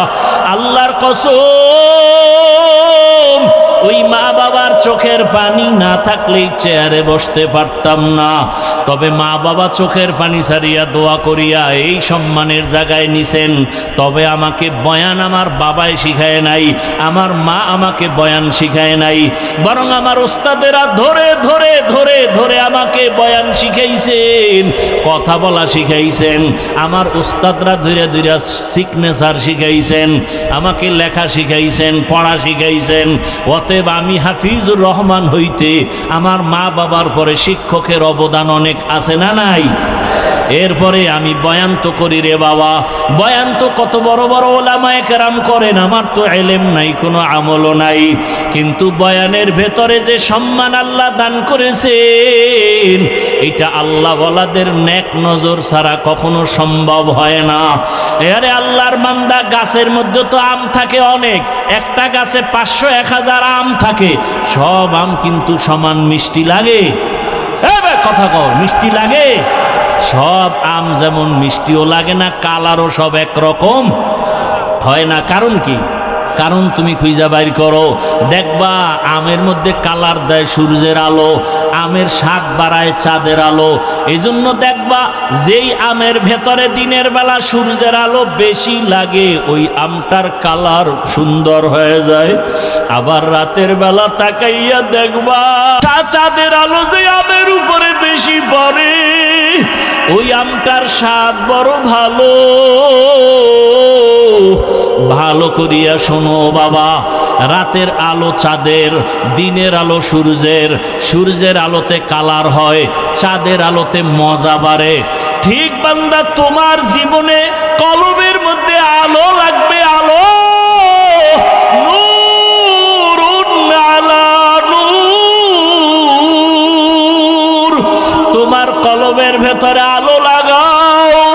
আল্লাহর কসম, ওই মা বাবার চোখের পানি না থাকলেই চেয়ারে বসতে পারতাম না। তবে মা বাবা চোখের পানি ছাড়িয়া দোয়া করিয়া এই সম্মানের জায়গায় নিছেন। তবে আমাকে বয়ান আমার বাবাই শিখায় নাই, আমার মা আমাকে বয়ান শিখায় নাই, বরং আমার ওস্তাদেরা ধরে ধরে ধরে ধরে আমাকে বয়ান শিখাইছেন, কথা বলা শিখাইছেন। আমার ওস্তাদরা ধীরে ধীরে সিগনেচার শিখাইছেন, আমাকে লেখা শিখাইছেন, পড়া শিখাইছেন। অতএব আমি হাফিজুর রহমান হইতে আমার মা বাবার পরে শিক্ষকের অবদান অনেক আছে না নাই? এরপরে আমি বয়ান তো করি রে বাবা, বয়ান তো কত বড় বড় ওলামায়ে কেরাম করেন, আমার তো ইলম নাই, কোনো আমলও নাই। কিন্তু বয়ানের ভেতরে যে সম্মান আল্লাহ দান করেছেন, এটা আল্লাহ ওয়ালাদের নেক নজর ছাড়া কখনো সম্ভব হয় না। আরে আল্লাহর বান্দা, গাছের মধ্যে তো আম থাকে অনেক, একটা গাছে 500-1000 আম থাকে, সব আম কিন্তু সমান মিষ্টি লাগে? কথা কও, মিষ্টি লাগে? সব আম যেমন মিষ্টিও লাগে না, কালারও সব একরকম হয় না। কারণ কি? কারণ তুমি খুঁজা বাইর করো, দেখবা আমের মধ্যে কালার দেয় সূর্যের আলো, আমের স্বাদ বাড়ায় চাঁদের আলো। এই জন্য দেখবা যেই আমের ভেতরে দিনের বেলা সূর্যের আলো বেশি লাগে, ওই আমটার কালার সুন্দর হয়ে যায়। আবার রাতের বেলা তাকাইয়া দেখবা চাঁদের আলো যে আমের উপরে বেশি পড়ে, ওই আমটার স্বাদ বড় ভালো। ভালো করিয়া শোনো বাবা, রাতের আলো চাঁদের, দিনের আলো সূর্যের, সূর্যের আলোতে কালার হয়, চাঁদের আলোতে মজা বাড়ে। ঠিক বান্দা তোমার জীবনে কলবের মধ্যে আলো লাগবে, আলো, নূরুন আলা নূর। তোমার কলবের ভেতরে আলো লাগাও,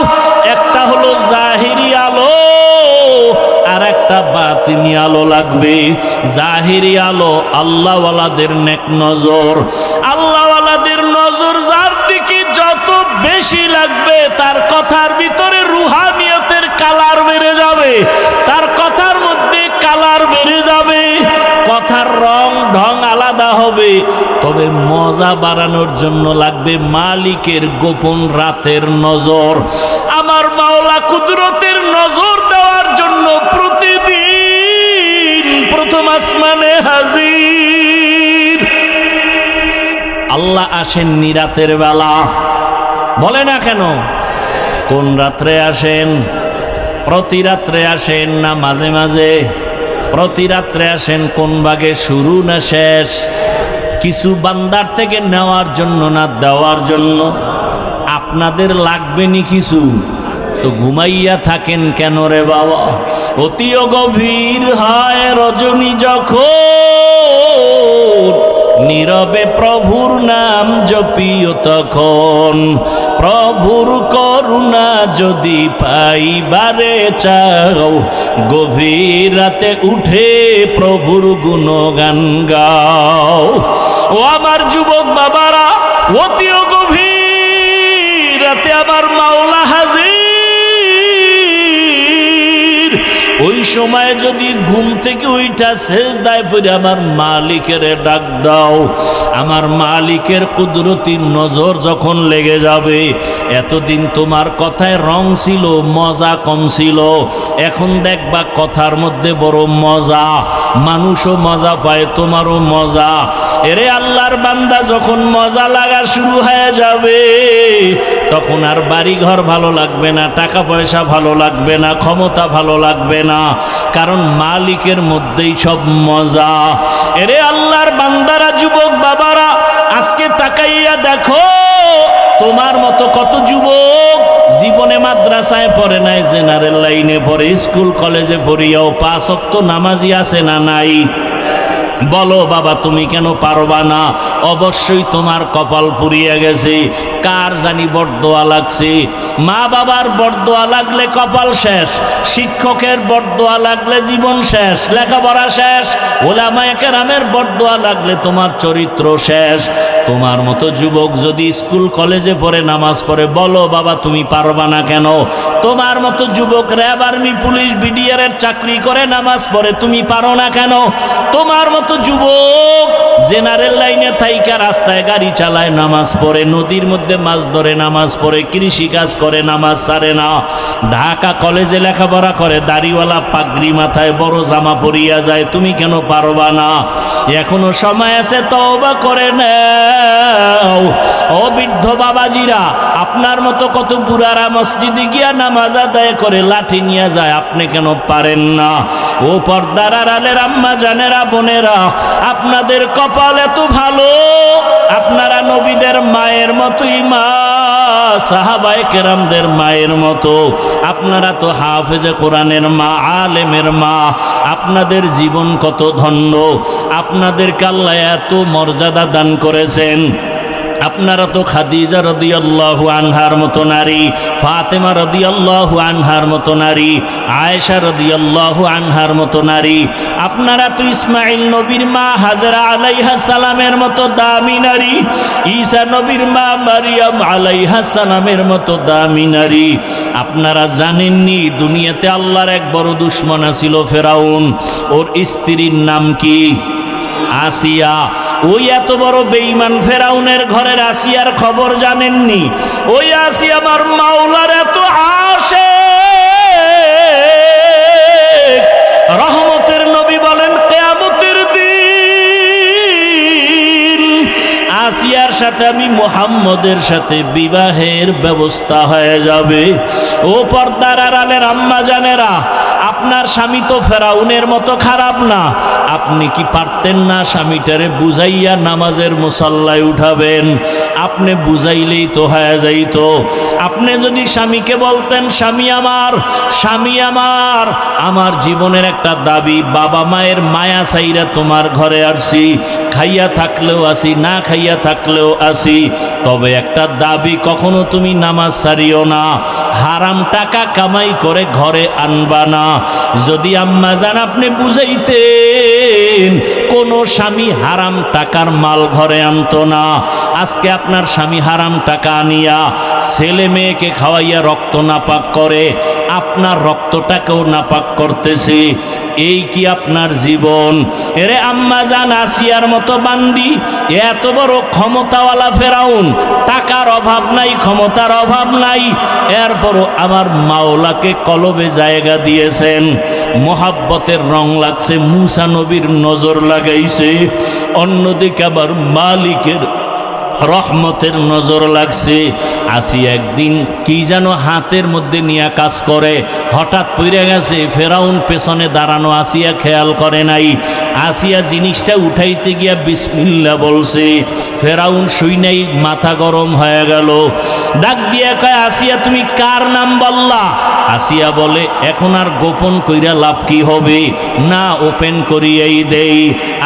একটা হলো জাহিরি আলো আর একটা বাতিনি আলো লাগবে। জাহিরি আলো আল্লাহওয়ালাদের নেক নজর, আল্লাহওয়ালাদের নজর যার দিকে যত বেশি লাগবে তার কথার ভিতরে রুহানিয়তের কালার বেড়ে যাবে, তার কথার মধ্যে কালার বেড়ে যাবে, কথার রং ঢং আলাদা হবে। তবে মজা বাড়ানোর জন্য লাগবে মালিকের গোপন রাতের নজর। আমার মাওলা কুদরতের নজর দেওয়ার জন্য প্রতিদিন প্রথম আসমানে হাজির। আল্লাহ আসেননি রাতের বেলা, বলে না কেন? কোন রাত্রে আসেন? প্রতি রাত্রে আসেন না মাঝে মাঝে? প্রতি রাত্রে আসেন। কোন ভাগে, শুরু না শেষ? কিছু বান্দার থেকে নেওয়ার জন্য না দেওয়ার জন্য? আপনাদের লাগবে নি কিছু, তো ঘুমাইয়া থাকেন কেন রে বাবা? অতিও গভীর হয় রজনী যখন, নীরবে প্রভুর নাম জপিও তখন। প্রভুর করুণা যদি পাইবারে চাও, গভীর রাতে উঠে প্রভুর গুণগান গাও। ও আমার যুবক বাবারা, অতিও গভীর রাতে আমার মাওলা হাজির। ওই সময় যদি ঘুম থেকে ওইটা সেজদায় পড়ে আমার মালিকের ডাক দাও, আমার মালিকের কুদরতি নজর যখন লেগে যাবে। এতদিন তোমার কথায় রং ছিল, মজা কম ছিল, এখন দেখবা কথার মধ্যে বড় মজা, মানুষও মজা পায়, তোমারও মজা। এরে আল্লাহর বান্দা, যখন মজা লাগা শুরু হয়ে যাবে তখন আর বাড়ি ঘর ভালো লাগবে না, টাকা পয়সা ভালো লাগবে না, ক্ষমতা ভালো লাগবে না, কারণ মালিকের মধ্যেই সব মজা। এরে আল্লাহর বান্দারা, যুবক বাবারা, আজকে তাকাইয়া দেখো তোমার মতো কত যুবক জীবনে মাদ্রাসায় পড়ে নাই, জেনারেল লাইনে পড়ে, স্কুল কলেজে পড়িয়াও 5 ওয়াক্ত নামাজি আছে না নাই? বলো বাবা, তুমি কেন পারবা না? অবশ্যই তোমার কপাল পুড়িয়ে গেছে। কার জানি বরদোয়া লাগছে। মা বাবার বরদোয়া লাগলে কপাল শেষ, শিক্ষকের বরদোয়া লাগলে জীবন শেষ, লেখাপড়া শেষ, ওলামায়ে কেরামের বরদোয়া লাগলে তোমার চরিত্র শেষ। তোমার মতো যুবক যদি স্কুল কলেজে পড়ে নামাজ পড়ে, বলো বাবা তুমি পারবা না কেন? তোমার মতো যুবক র্যাব, আর্মি, পুলিশ, বিডিআর এর চাকরি করে নামাজ পড়ে, তুমি পারো না কেন? তোমার মতো যুবক জেনারেল লাইনে থাইকা রাস্তায় গাড়ি চালায়, নামাজ পড়ে, নদীর মধ্যে মাছ ধরে নামাজ পড়ে, কৃষি কাজ করে, নামাজ ছাড়ে না, ঢাকা কলেজে লেখাপড়া করে, দাড়িওয়ালা পাগড়ি মাথায়, বড় জামা পরিয়া যায়, তুমি কেন পারবা না? এখনো সময় আছে, তওবা করে নাও। ও বৃদ্ধ বাবাজিরা, আপনার মতো কত বুড়ারা মসজিদে গিয়া নামাজ আদায় করে লাঠি নিয়ে যায়, আপনি কেন পারেন না? ও পর্দার আড়ালের আম্মা জানেরা, বোনেরা, আপনাদের কপাল এত ভালো, আপনারা নবীদের মায়ের মতোই মা, সাহাবায়ে কেরামদের মায়ের মতো। আপনারা তো হাফেজে কোরআনের মা, আলেমের মা। আপনাদের জীবন কত ধন্য, আপনাদেরকে আল্লাহ এত মর্যাদা দান করেছেন। আপনারা তো খাদিজা রাদিয়াল্লাহু আনহার মতো নারী, ফাতেমা রাদিয়াল্লাহু আনহার মতো নারী, আয়েশা রাদিয়াল্লাহু আনহার মতো নারী। আপনারা তো ইসমাইল নবীর মা হাজরা আলাইহা সালামের মতো দামি নারী, ঈসা নবীর মা মারিয়াম আলাইহা সালামের মতো দামি নারী। আপনারা জানেননি দুনিয়াতে আল্লাহর এক বড় দুশমন ছিল ফেরাউন, ওর স্ত্রীর নাম কি? আসিয়া। ওই এত বড় বেঈমান ফেরাউনের ঘরের আসিয়ার খবর জানেননি? ওই আসিয়া আমার মাওলার এত আশিক, রহমতের নবী বলেন কিয়ামতের দিন আসিয়ার সাথে আমি মুহাম্মদের সাথে বিবাহের ব্যবস্থা হয়ে যাবে। ও পর্দার আড়ালের আম্মা জানেরা, আপনার স্বামী তো ফেরাউনের মতো খারাপ না, আপনি কি পারতেন না স্বামীটারে বুঝাইয়া নামাজের মুসাল্লায় উঠাবেন? আপনি বুঝাইলেই তো হয়ে যাইতো। আপনি যদি স্বামীকে বলতেন, স্বামী আমার, স্বামী আমার, আমার জীবনের একটা দাবি, বাবা মায়ের মায়া চাইরা তোমার ঘরে আসছি, খাইয়া থাকলেও আসি, না খাইয়া থাকলেও আসি, তবে একটা দাবি, কখনো তুমি নামাজ ছাড়িও না, হারাম টাকা কামাই করে ঘরে আনবা না। যদি আম্মা জান আপনি বুঝাইতেন, কোনো স্বামী হারাম টাকার মাল ঘরে আনতো না। আজকে আপনার স্বামী হারাম টাকা আনিয়া ছেলে মেয়েকে খাওয়াইয়া রক্ত নাপাক করে, আপনার রক্তটাকেও নাপাক করতেছে। এই কি আপনার জীবন? এরে আম্মা জান আসিয়ার মতো বান্দি, এত বড় ক্ষমতাওয়ালা ফেরাউন, টাকার অভাব নাই, ক্ষমতার অভাব নাই, এরপরও আমার মাওলাকে কলবে জায়গা দিয়েছেন। মোহাব্বতের রং লাগছে, মুসা নবীর নজর লাগাইছে। অন্যদিকে আবার মালিকের রহমতের নজর লাগছে। আসি একদিন কি যেন হাতের মধ্যে নিয়ে কাজ করে, হঠাৎ পড়ে গেছে। ফেরাউন পেছনে দাঁড়ানো, আসিয়া খেয়াল করে নাই। আসিয়া জিনিসটা উঠাইতে গিয়া বিসমিল্লাহ বলছে। ফেরাউন শুই নাই, মাথা গরম হয়ে গেল। ডাক দিয়া কয়, আসিয়া তুমি কার নাম বললা? আসিয়া বলে, এখন আর গোপন কইরা লাভ কি হবে, না ওপেন করিয়াই দেই।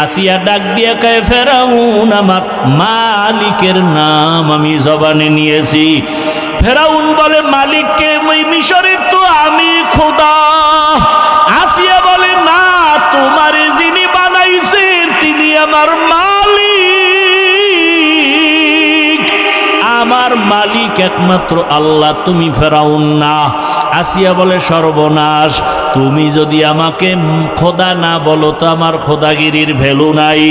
আসিয়া ডাক দিয়া কয়, ফেরাউন আমার মালিকের নাম আমি জবানে নিয়েছি। ফেরাউন বলে, মালিককে? ওই মিশরের তো আমি খোদা। আসিয়া বলে, না, তোমারে যিনি বানাইছেন তিনি আমার মালিক। আমার মালিক একমাত্র আল্লাহ, তুমি ফেরাউন না। আসিয়া বলে, সর্বনাশ, তুমি যদি আমাকে খোদা না বলো তো আমার খোদাগিরির ভ্যালু নাই।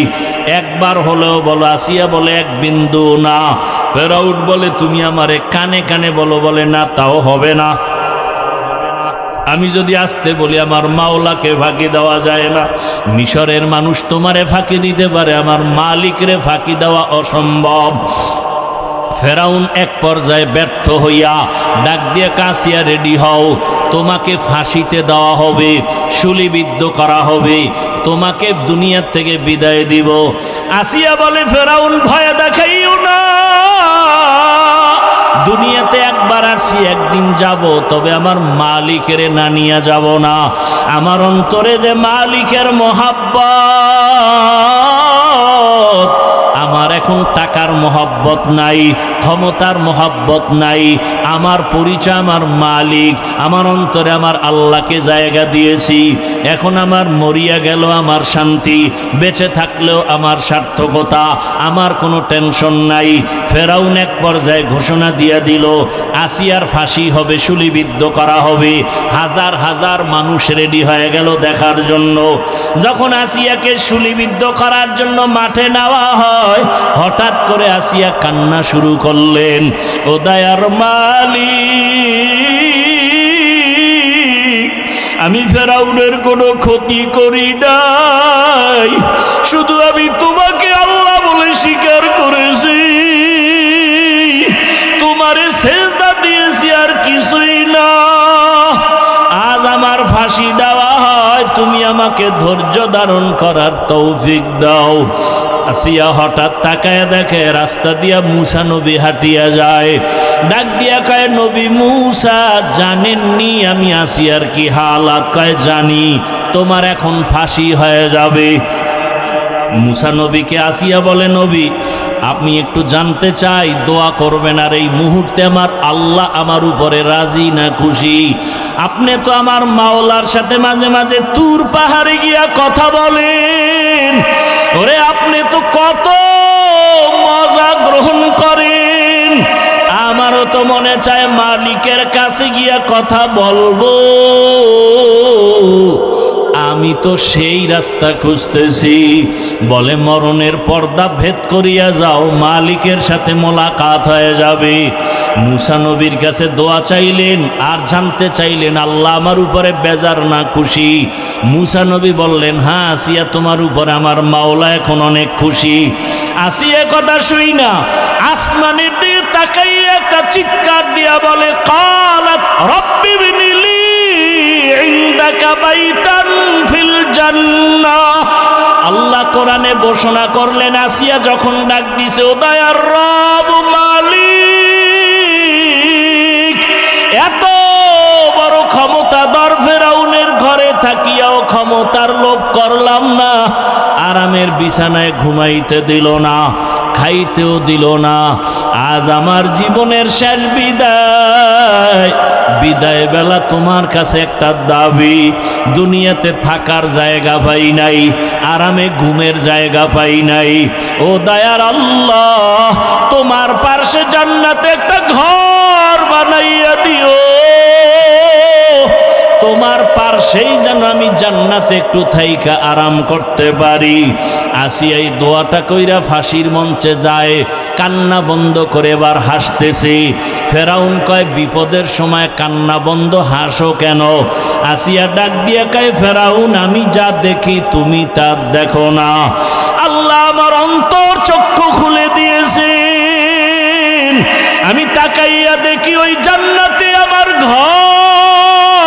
একবার হলেও বলো। আসিয়া বলে, এক বিন্দু না। ফেরাউন বলে, তুমি আমারে কানে কানে বলো। বলে, না, তাও হবে না। আমি যদি আসতে বলি আমার মাওলাকে ফাঁকি দেওয়া যায় না। মিশরের মানুষ তোমারে ফাঁকি দিতে পারে, আমার মালিকরে ফাঁকি দেওয়া অসম্ভব। ফেরাউন এক পর্যায়ে ব্যর্থ হইয়া ডাক দিয়ে, কাসিয়া রেডি হও, তোমাকে ফাঁসিতে দেওয়া হবে, শুলিবিদ্ধ করা হবে, তোমাকে দুনিয়ার থেকে বিদায় দিব। আসিয়া বলে, ফেরাউন ভয় দেখাইও না, দুনিয়াতে একবার আসি, একদিন যাব, তবে আমার মালিকের না নিয়ে যাব না। আমার অন্তরে যে মালিকের মহাব্বত, আমার এখন টাকার মহব্বত নাই, ক্ষমতার মহব্বত নাই, আমার পরিচয় আমার মালিক, আমার অন্তরে আমার আল্লাহকে জায়গা দিয়েছি। এখন আমার মরিয়া গেল আমার শান্তি, বেঁচে থাকলেও আমার সার্থকতা, আমার কোনো টেনশন নাই। ফেরাউন এক পর্যায়ে ঘোষণা দিয়ে দিল, আসিয়ার ফাঁসি হবে, শুলিবিদ্ধ করা হবে। হাজার হাজার মানুষ রেডি হয়ে গেল দেখার জন্য। যখন আসিয়াকে শুলিবিদ্ধ করার জন্য মাঠে নেওয়া হয়, হঠাৎ করে আসিয়া কান্না শুরু করলেন। ও দয়ার মালিক, আমি ফেরাউনের কোনো ক্ষতি করি নাই, শুধু আমি তোমাকে আল্লাহ বলে স্বীকার করেছি, তোমারে সেজদা দিয়েছি, আর কিছুই না। আজ আমার ফাঁসি দেওয়া হয়, তুমি আমাকে ধৈর্য ধারণ করার তৌফিক দাও। আসিয়া হঠাৎ তাকায় দেখে রাস্তা দিয়া মুসা নবী হাঁটিয়া যায়। ডাক দিয়া কয়, নবী মুসা, জানেননি আমি আসিয়ার কি হালাত? কয়, জানি, তোমার এখন ফাঁসি হয়ে যাবে। মুসা নবীকে আসিয়া বলে, নবী, আপনি একটু জানতে চাই, দোয়া করবেন, আর এই মুহূর্তে আমার আল্লাহ আমার উপরে রাজি না খুশি? আপনি তো আমার মাওলার সাথে মাঝে মাঝে তুর পাহাড়ে গিয়া কথা বলেন, ওরে আপনি তো কত মজা গ্রহণ করেন। আমারও তো মনে চায় মালিকের কাছে গিয়া কথা বলবো। আমি তো সেই রাস্তা খুঁজতেছি। বলে, মরণের পর্দা ভেদ করিয়া যাও, মালিকের সাথে মোলাকাত হয়ে যাবে। মুসা নবীর কাছে দোয়া চাইলেন, আর জানতে চাইলেন আল্লাহ আমার উপরে বেজার না খুশি? মুসা নবী বললেন, হ্যাঁ আসিয়া, তোমার উপরে আমার মাওলা এখন অনেক খুশি। আসিয়া কথা শুই না আসমানের দিকে তাকাইয়া একটা চিৎকার দিয়া বলে, কালাত রব্বি বিনিলি ইনদা লাকা বাইতান ফিল জান্নাহ। আল্লাহ কোরআনে ঘোষণা করলেন, আসিয়া যখন ডাক দিছে, ও দয়ার রব মালিক, এত বড় ক্ষমতাধর ফেরাউনের ঘরে থাকিয়াও ক্ষমতার লোভ করলাম না, আরামের বিছানায় ঘুমাইতে দিল না, খাইতেও দিল না। আজ আমার জীবনের শেষ বিদায়, বিদায় বেলা তোমার কাছে একটা দাবি, দুনিয়াতে থাকার জায়গা পাই নাই, আরামে ঘুমের জায়গা পাই নাই, ও দয়ার আল্লাহ তোমার পার্শ্বে জান্নাতে একটা ঘর বানাইয়া দিও, তোমার পার্শ্বেই যেন আমি জান্নাতে একটু থাইকা আরাম করতে পারি। আসিয়া এই দোয়াটা কইরা ফাঁসির মঞ্চে যায়, কান্না বন্ধ করে এবার হাসতেছে। ফেরাউন কয়, বিপদের সময় কান্না বন্ধ, হাসো কেন? আসিয়া ডাক দিয়া কয়, ফেরাউন আমি যা দেখি তুমি তা দেখো না। আল্লাহ আমার অন্তর চক্ষু খুলে দিয়েছেন, আমি তাকাইয়া দেখি ওই জান্নাতে আমার ঘর,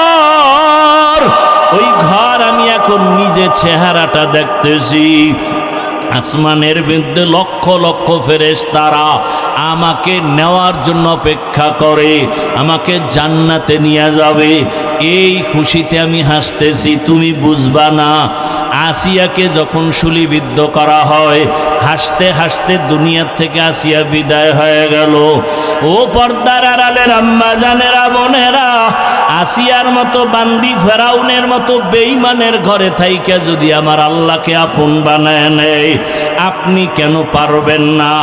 ওই ঘর আমি এখন নিজে চেহারাটা দেখতেছি। আসমানের মধ্যে লক্ষ লক্ষ ফেরেশতারা আমাকে নেওয়ার জন্য অপেক্ষা করে, আমাকে জান্নাতে নিয়ে যাবে। এই খুশিতে আমি হাসতেছি, তুমি বুঝবা না। আসিয়াকে যখন শুলিবিদ্ধ করা হয়, হাসতে হাসতে দুনিয়ার থেকে আসিয়া বিদায় হয়ে গেল। ও পর্দার আড়ালের আম্মা জানেরা, বোনেরা, আসিয়ার মতো বান্দি, ফেরাউনের মতো বেঈমানের ঘরে থাইকা যদি আমার আল্লাহকে আপন বানায় নেয়, আপনি কেন পারবেন না?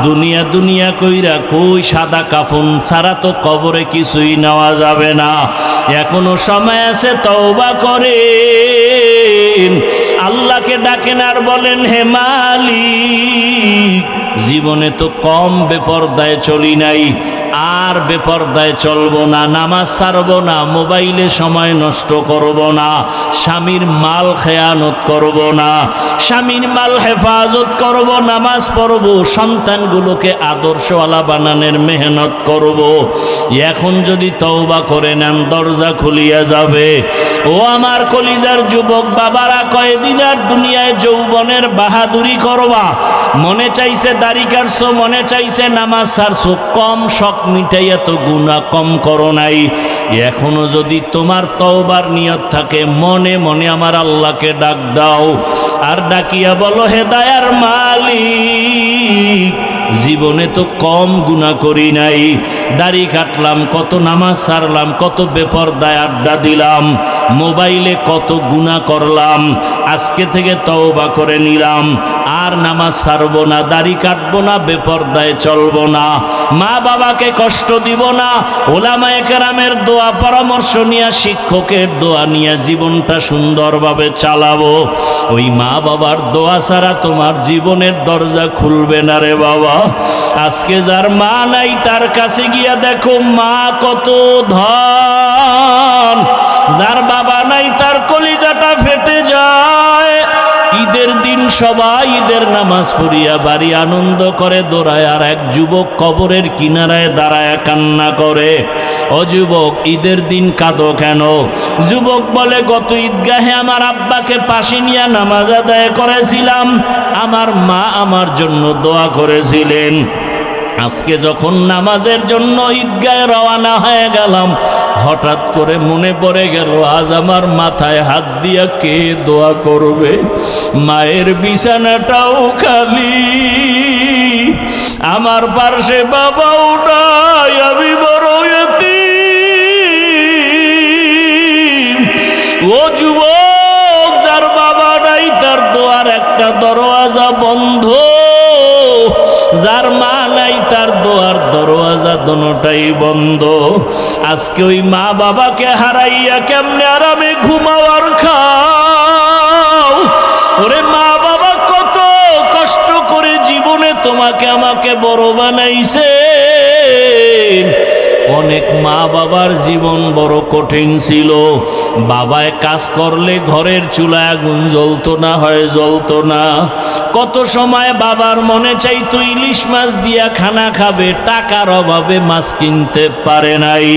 দুনিয়া দুনিয়া কইরা কই সাদা কাফন ছাড়া তো কবরে কিছুই নেওয়া যাবে না। এখনো সময় আছে, তওবা করেন, আল্লাহকে ডাকেন আর বলেন, হে মালিক, জীবনে তো কম বেপরদায় চলি নাই, আর বেপরদায় চলবো না, নামাজ ছাড়বো না, মোবাইলে সময় নষ্ট করব না, স্বামীর মাল খেয়ানত করব না, স্বামীর মাল হেফাজত করব, নামাজ পড়ব, সন্তানগুলোকে আদর্শওয়ালা বানানোর মেহনত করব। এখন যদি তওবা করে নেন, দরজা খুলিয়া যাবে। ও আমার কলিজার যুবক বাবারা, কয়দিন আর দুনিয়ায় যৌবনের বাহাদুরি করবা? মনে চাইছে দাড়ি কাটছো, মনে চাইছে নামাজ ছাড়ছো, কম শখ মিটাইয়া তো গুনাহ কম করো নাই। এখনো যদি তোমার তওবার নিয়ত থাকে, মনে মনে আমার আল্লাহকে ডাক দাও, আর ডাকিয়া বলো, হে দয়ার মালিক, জীবনে তো কম গুনাহ করি নাই, দাড়ি কাটলাম, কত নামাজ ছাড়লাম, কত বেপরদায় আড্ডা দিলাম, মোবাইলে কত গুনাহ করলাম, আজকে থেকে তওবা করে নিলাম, আর নামাজ ছাড়বো না, দাড়ি কাটবো না, বেপরদায় চলবো না, মা বাবাকে কষ্ট দিব না, ওলামায়ে কেরামের দোয়া পরামর্শ নিয়ে, শিক্ষকের দোয়া নিয়ে জীবনটা সুন্দরভাবে চালাবো। ওই মা বাবার দোয়া ছাড়া তোমার জীবনের দরজা খুলবে না রে বাবা। আজকে যার মা নাই, তার কাছে গিয়া দেখো মা কত ধন, যার বাবা নাই তার কলিজাটা ফেটে যায়। ঈদের দিন সবাই ঈদের নামাজ পড়িয়া বাড়ি আনন্দ করে দৌড়ায়, আর এক যুবক কবরের কিনারায় দাঁড়ায় কান্না করে। ও যুবক, ঈদের দিন কাঁদো কেন? যুবক বলে, গত ঈদগাহে আমার আব্বাকে পাশে নিয়ে নামাজ আদায় করেছিলাম, আমার মা আমার জন্য দোয়া করেছিলেন। আজকে যখন নামাজের জন্য ঈদগাহে রওনা হয়ে গেলাম, হঠাৎ করে মনে পড়ে গেল, আজ আমার মাথায় হাত দিয়া কে দোয়া করবে? মায়ের বিছানাটাও খালি, আমার পার্শ্বে বাবাও নাই, আমি বড় এতিম। ও যুবক, যার বাবা নাই তার দোয়ার একটা দরওয়াজা বন্ধ, যার মা নাই তার দোয়ার দরওয়াজা দোনোটাই বন্ধ। আজকে ওই মা বাবাকে হারাইয়া কেমনে আরামে ঘুমাও আর খাও? ওরে মা বাবা কত কষ্ট করে জীবনে তোমাকে আমাকে বড় বানাইছে, অনেক মা বাবার জীবন বড় কঠিন ছিল। বাবায় কাজ করলে ঘরের চুলায় আগুন জ্বলতো না, হয় জ্বলতো না। কত সময় বাবার মনে চাইতো ইলিশ মাছ দিয়া খানা খাবে, টাকার অভাবে মাছ কিনতে পারে নাই।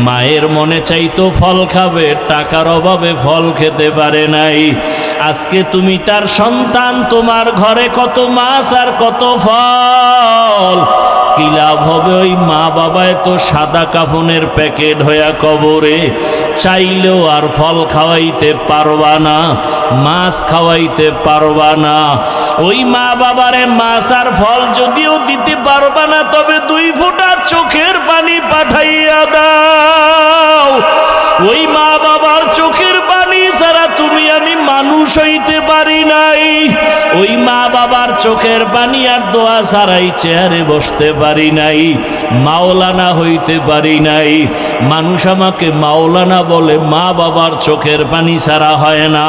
মায়ের মনে চাইতো ফল খাবে, টাকার অভাবে ফল খেতে পারে নাই। আজকে তুমি তার সন্তান, তোমার ঘরে কত মাছ আর কত ফল, কি লাভ হবে? ওই মা বাবায় তো সাদা কাফনের প্যাকেট হইয়া কবরে, চাইলেও আর ফল খাওয়াইতে পারবা না, মাছ খাওয়াইতে পারবা না। ওই মা বাবারে মাছ আর ফল যদিও দিতে পারবা না, তবে 2 ফোঁটা চোখের পানি পাঠাইয়া দাও। ওই মা বাবার চোখের পানি ছাড়া তুমি আমি মানুষ হইতে পারি নাই। ওই মা বাবার চোখের পানি আর দোয়া ছাড়াই চেয়ারে বসতে পারি নাই, মাওলানা হইতে পারি নাই। মানুষ আমাকে মাওলানা বলে, মা বাবার চোখের পানি ছাড়া হয় না।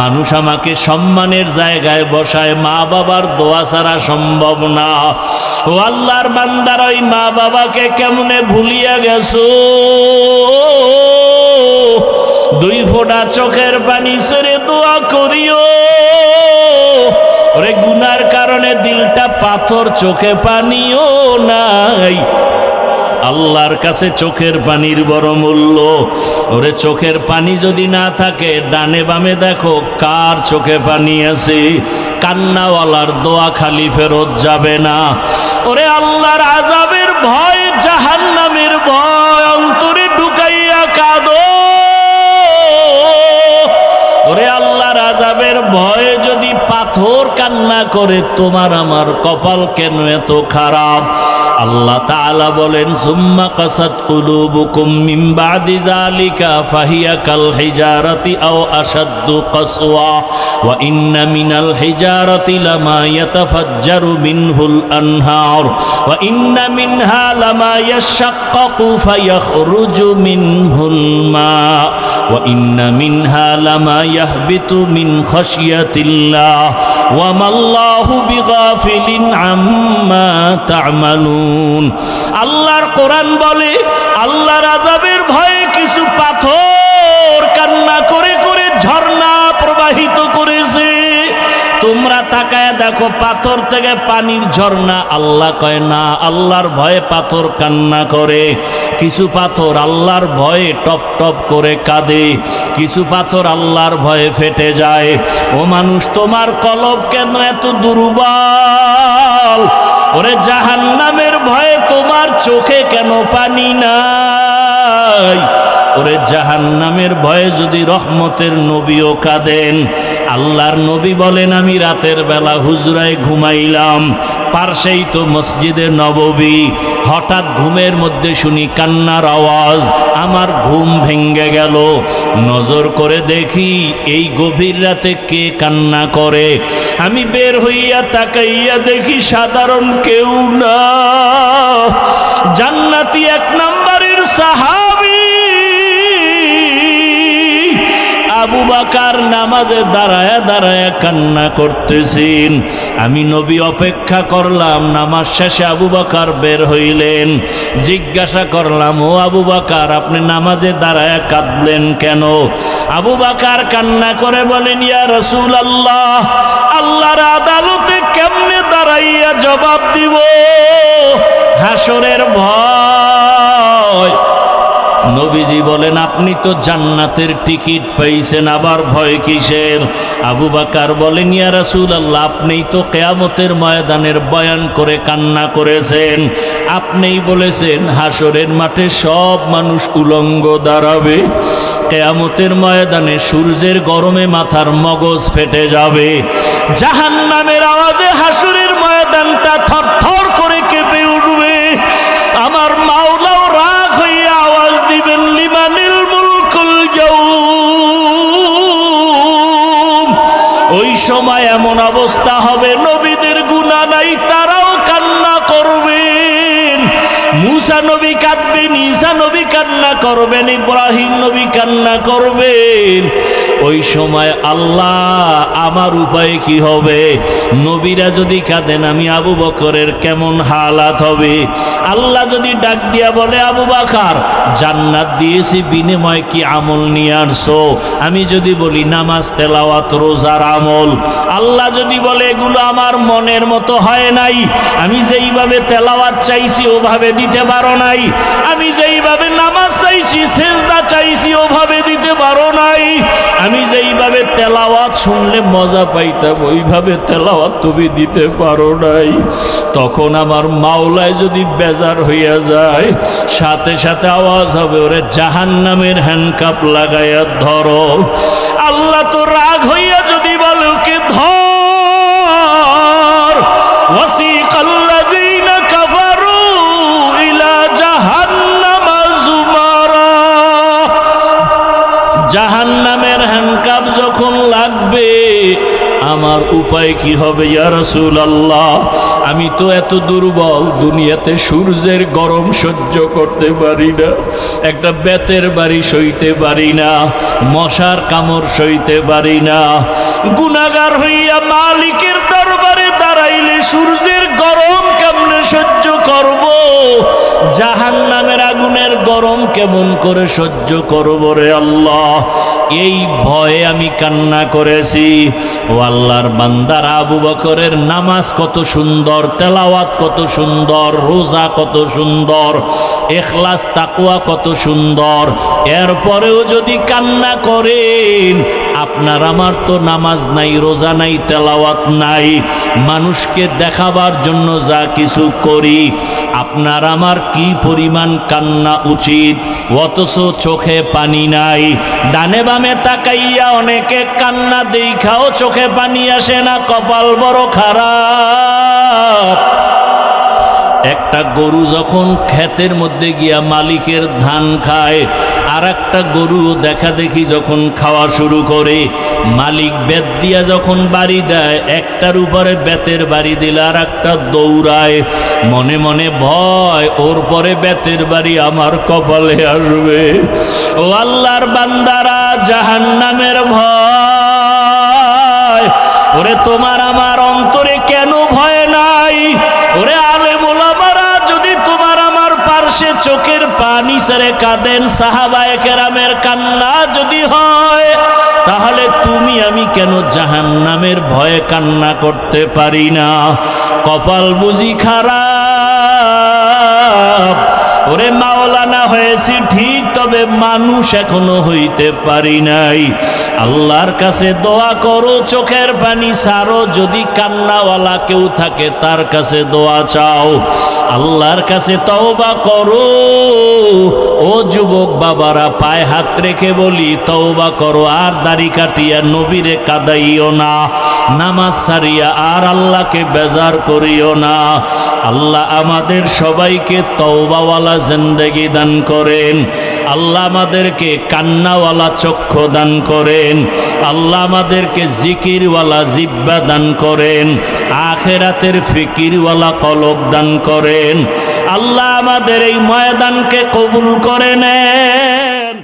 মানুষ আমাকে সম্মানের জায়গায় বসায়, মা বাবার দোয়া ছাড়া সম্ভব না। ও আল্লাহর বান্দার, ওই মা বাবাকে কেমনে ভুলিয়া গেছো? 2 ফোঁটা চোখের পানি ছেড়ে দোয়া করিও। ওরে গুনার কারণে দিলটা পাথর, চোখে পানিও নাই। আল্লাহর কাছে চোখের পানির বড় মূল্য। ওরে চোখের পানি যদি না থাকে, ডানে বামে দেখো কার চোখে পানি আছে। কান্নাওয়ালার দোয়া খালি ফেরত যাবে না। ওরে আল্লাহর আযাবের ভয়, জাহান্নামের ভয় অন্তরে ঢুকাইয়া কাঁদো। ওরে আল্লাহর আযাবের ভয়ে যদি পাথর কান্না করে, তোমার আমার কপাল কেন এত খারাপ? আল্লাহ তাআলা বলেন, সুম্মা কাসাত কুলুবুকুম মিন বাদি যালিকা ফাহিয়া কাল হিজারাতি আও আশাদ্দু কাসওয়া ওয়া ইন্না মিনাল হিজারাতি লামা ইয়াতাফাজ্জারু মিনহুল আনহার ওয়া ইন্না মিনহা লামা ইয়াশাক্কাকু ফায়াখরুজু মিনহুল মা ওয়া ইন্না মিনহা লামা ইয়াহবিতু মিন খাশিয়াতিল্লাহ ওয়া মাল্লাহু বিগাফিলিন আম্মা তা'মালুন। আল্লাহর কোরআন বলে, আল্লাহর আযাবের ভয়ে কিছু পাথর কান্না করে করে ঝর্ণা প্রবাহিত করেছে। তোমরা তাকায় দেখো, পাথর থেকে পানির ঝর্ণা। আল্লাহ কয় না, আল্লাহর ভয়ে পাথর কান্না করে। কিছু পাথর আল্লাহর ভয়ে টপ টপ করে কাঁদে, কিছু পাথর আল্লাহর ভয়ে ফেটে যায়। ও মানুষ, তোমার কলব কেন এত দুর্বল? ওরে জাহান্নামের ভয়ে তোমার চোখে কেন পানি নাই? ওরে জাহান্নামের ভয়ে যদি রহমতের নবীও কাঁদেন। আল্লাহর নবী বলেন, আমি রাতের বেলা হুজরায় ঘুমাইলাম, পার্শ্বেই তো মসজিদে নববী। হঠাৎ ঘুমের মধ্যে শুনি কান্নার আওয়াজ, আমার ঘুম ভেঙ্গে গেল। নজর করে দেখি এই গভীর রাতে কে কান্না করে। আমি বের হইয়া তাকাইয়া দেখি সাধারণ কেউ না, জান্নাতি 1 নম্বরের সাহাবী আবু বকর নামাজে দাঁড়ায়া দাঁড়ায়া কান্না করতেছেন। আমি নবী অপেক্ষা করলাম, নামাজ শেষে আবু বকর বের হইলেন। জিজ্ঞাসা করলাম, ও আবু বকর, আপনি নামাজে দাঁড়ায়া কাঁদলেন কেন? আবু বকর কান্না করে বলেন, ইয়া রাসূলুল্লাহ, আল্লাহর আদালতে কেমনে দাঁড়াইয়া জবাব দিব? হাসরের ভয়। নবীজি বলেন, আপনি তো জান্নাতের টিকিট পাইছেন, আবার ভয় কিসের? আবু বকর বলেন, ইয়া রাসূলুল্লাহ, আপনিই তো কিয়ামতের ময়দানের বয়ান করে কান্না করেছেন। আপনিই বলেছেন হাসরের মাঠে সব মানুষ উলঙ্গ দাঁড়াবে। কিয়ামতের ময়দানে সূর্যের গরমে মাথার মগজ ফেটে যাবে। জাহান্নামের আওয়াজে হাসরের ময়দানটা থরথর করে কেঁপে উঠবে। আমার মাওলাও রাগ হইয়া আওয়াজ দিবেন, লিমানিল মুলকুল ইয়াউম। ওই সময় এমন অবস্থা হবে, নবীদের গুনাহ নাই, তারাও কান্না করবেন। মুসা ঈসা নবী কাঁদবেন, ঈসা নবী কান্না করবেন, ইব্রাহিম নবী কান্না করবেন। ওই সময় আল্লাহ আমার উপায় কি হবে? নবীরা যদি কাঁদেন আমি আবু বকরের কেমন হালাত হবে? আল্লাহ যদি ডাক দিয়া বলে আবু বকর জান্নাত দিয়েছি, বিনিময় কি আমল নিয়ে আসছো? আমি যদি বলি নামাজ, তেলাওয়াত, রোজার আমল, আল্লাহ যদি বলে এগুলো আমার মনের মতো হয় নাই, আমি যেইভাবে তেলাওয়াত চাইছি ওভাবে দিতে পারো নাই, আমি যেইভাবে নামাজ চাইছি, সেজদা চাইছি ওভাবে দিতে পারো নাই, আমি যেইভাবে তেলাওয়াত শুনলে মজা পাইতাম ওইভাবে তেলাওয়াত তুমি দিতে পারো নাই, তখন আমার মাওলায় যদি বেজার হইয়া যায়, সাথে সাথে আওয়াজ হবে ওরে জাহান্নামের হ্যান্ডকাপ লাগাইয়া ধরো। আল্লাহ তো রাগ হইয়া যদি বলে ওকে ধর, ওয়াসিকাল্লাযীনা কাফারু ইলা জাহান্নামা যুমারা, জাহান্নামের হ্যান্ডকাপ যখন লাগবে আমার উপায় কি হবে ইয়া রাসূলুল্লাহ? আমি তো এত দুর্বল, দুনিয়াতে সূর্যের গরম সহ্য করতে পারি না, একটা বেতের বাড়ি সইতে পারি না, মশার কামড় সইতে পারি না, গুনাহগার হইয়া মালিকের দরবারে দাঁড়াইলে সূর্যের গরম কেমনে সহ্য করব? জাহান্নামের আগুনের গরম কেমন করে সহ্য করব রে আল্লাহ? এই ভয়ে আমি কান্না করেছি। ও আল্লাহর বান্দার, আবু বকরের নামাজ কত সুন্দর, তেলাওয়াত কত সুন্দর, রোজা কত সুন্দর, ইখলাস তাকওয়া কত সুন্দর, এরপরেও যদি কান্না করেন, আপনার আমার তো নামাজ নাই, রোজা নাই, তেলাওয়াত নাই, মানুষকে দেখাবার জন্য যা কিছু করি, আপনার আমার কি পরিমাণ কান্না উচিত, অথচ চোখে পানি নাই। ডানে বামে তাকাইয়া অনেকে কান্না দেখাও চোখে পানি আসে না, কপাল বড় খারাপ। একটা গরু যখন ক্ষেতের মধ্যে গিয়া মালিকের ধান খায়, আর একটা গরু দেখা দেখি যখন খাওয়া শুরু করে, মালিক বেত দিয়া যখন বাড়ি দেয়, একটার উপরে বেতের বাড়ি দিলে আর একটা দৌড়ায়, মনে মনে ভয় ওর পরে বেতের বাড়ি আমার কপালে আসবে। ও আল্লাহর বান্দারা, জাহান্নামের ভয় ওরে তোমার আমার অন্তরে কেন ভয় নাই? ওরে আলেম ওলামারা যদি তোমার আমার পার্শ্বে চোখের পানি ছেড়ে কাঁদেন, সাহাবায়ে কেরামের কান্না যদি হয়, তাহলে তুমি আমি কেন জাহান্নামের ভয়ে কান্না করতে পারি না? কপাল বুঝি খারাপ। ওরে মাওলানা হয়েছি ঠিক, তবে মানুষ এখনো হইতে পারি নাই। আল্লাহর কাছে দোয়া করো, চোখের পানি ছাড়ো, যদি কান্নাওয়ালা কেউ থাকে তার কাছে দোয়া চাও, আল্লাহর কাছে তওবা করো। ও যুবক বাবারা, পায়ে হাত রেখে বলি তওবা করো, আর দাড়ি কাটিয়া নবীরে কাদাইও না, নামাজ ছাড়িয়া আর আল্লাহকে বেজার করিও না। আল্লাহ আমাদের সবাইকে তওবাওয়ালা জিন্দেগি দান করেন, আল্লাহ আমাদেরকে কান্নাওয়ালা চক্ষু দান করেন, আল্লাহ আমাদেরকে জিকিরওয়ালা জিহ্বা দান করেন, আখিরাতের ফিকিরওয়ালা কলব দান করেন। আল্লাহ আমাদের এই ময়দানকে কবুল করে নেন।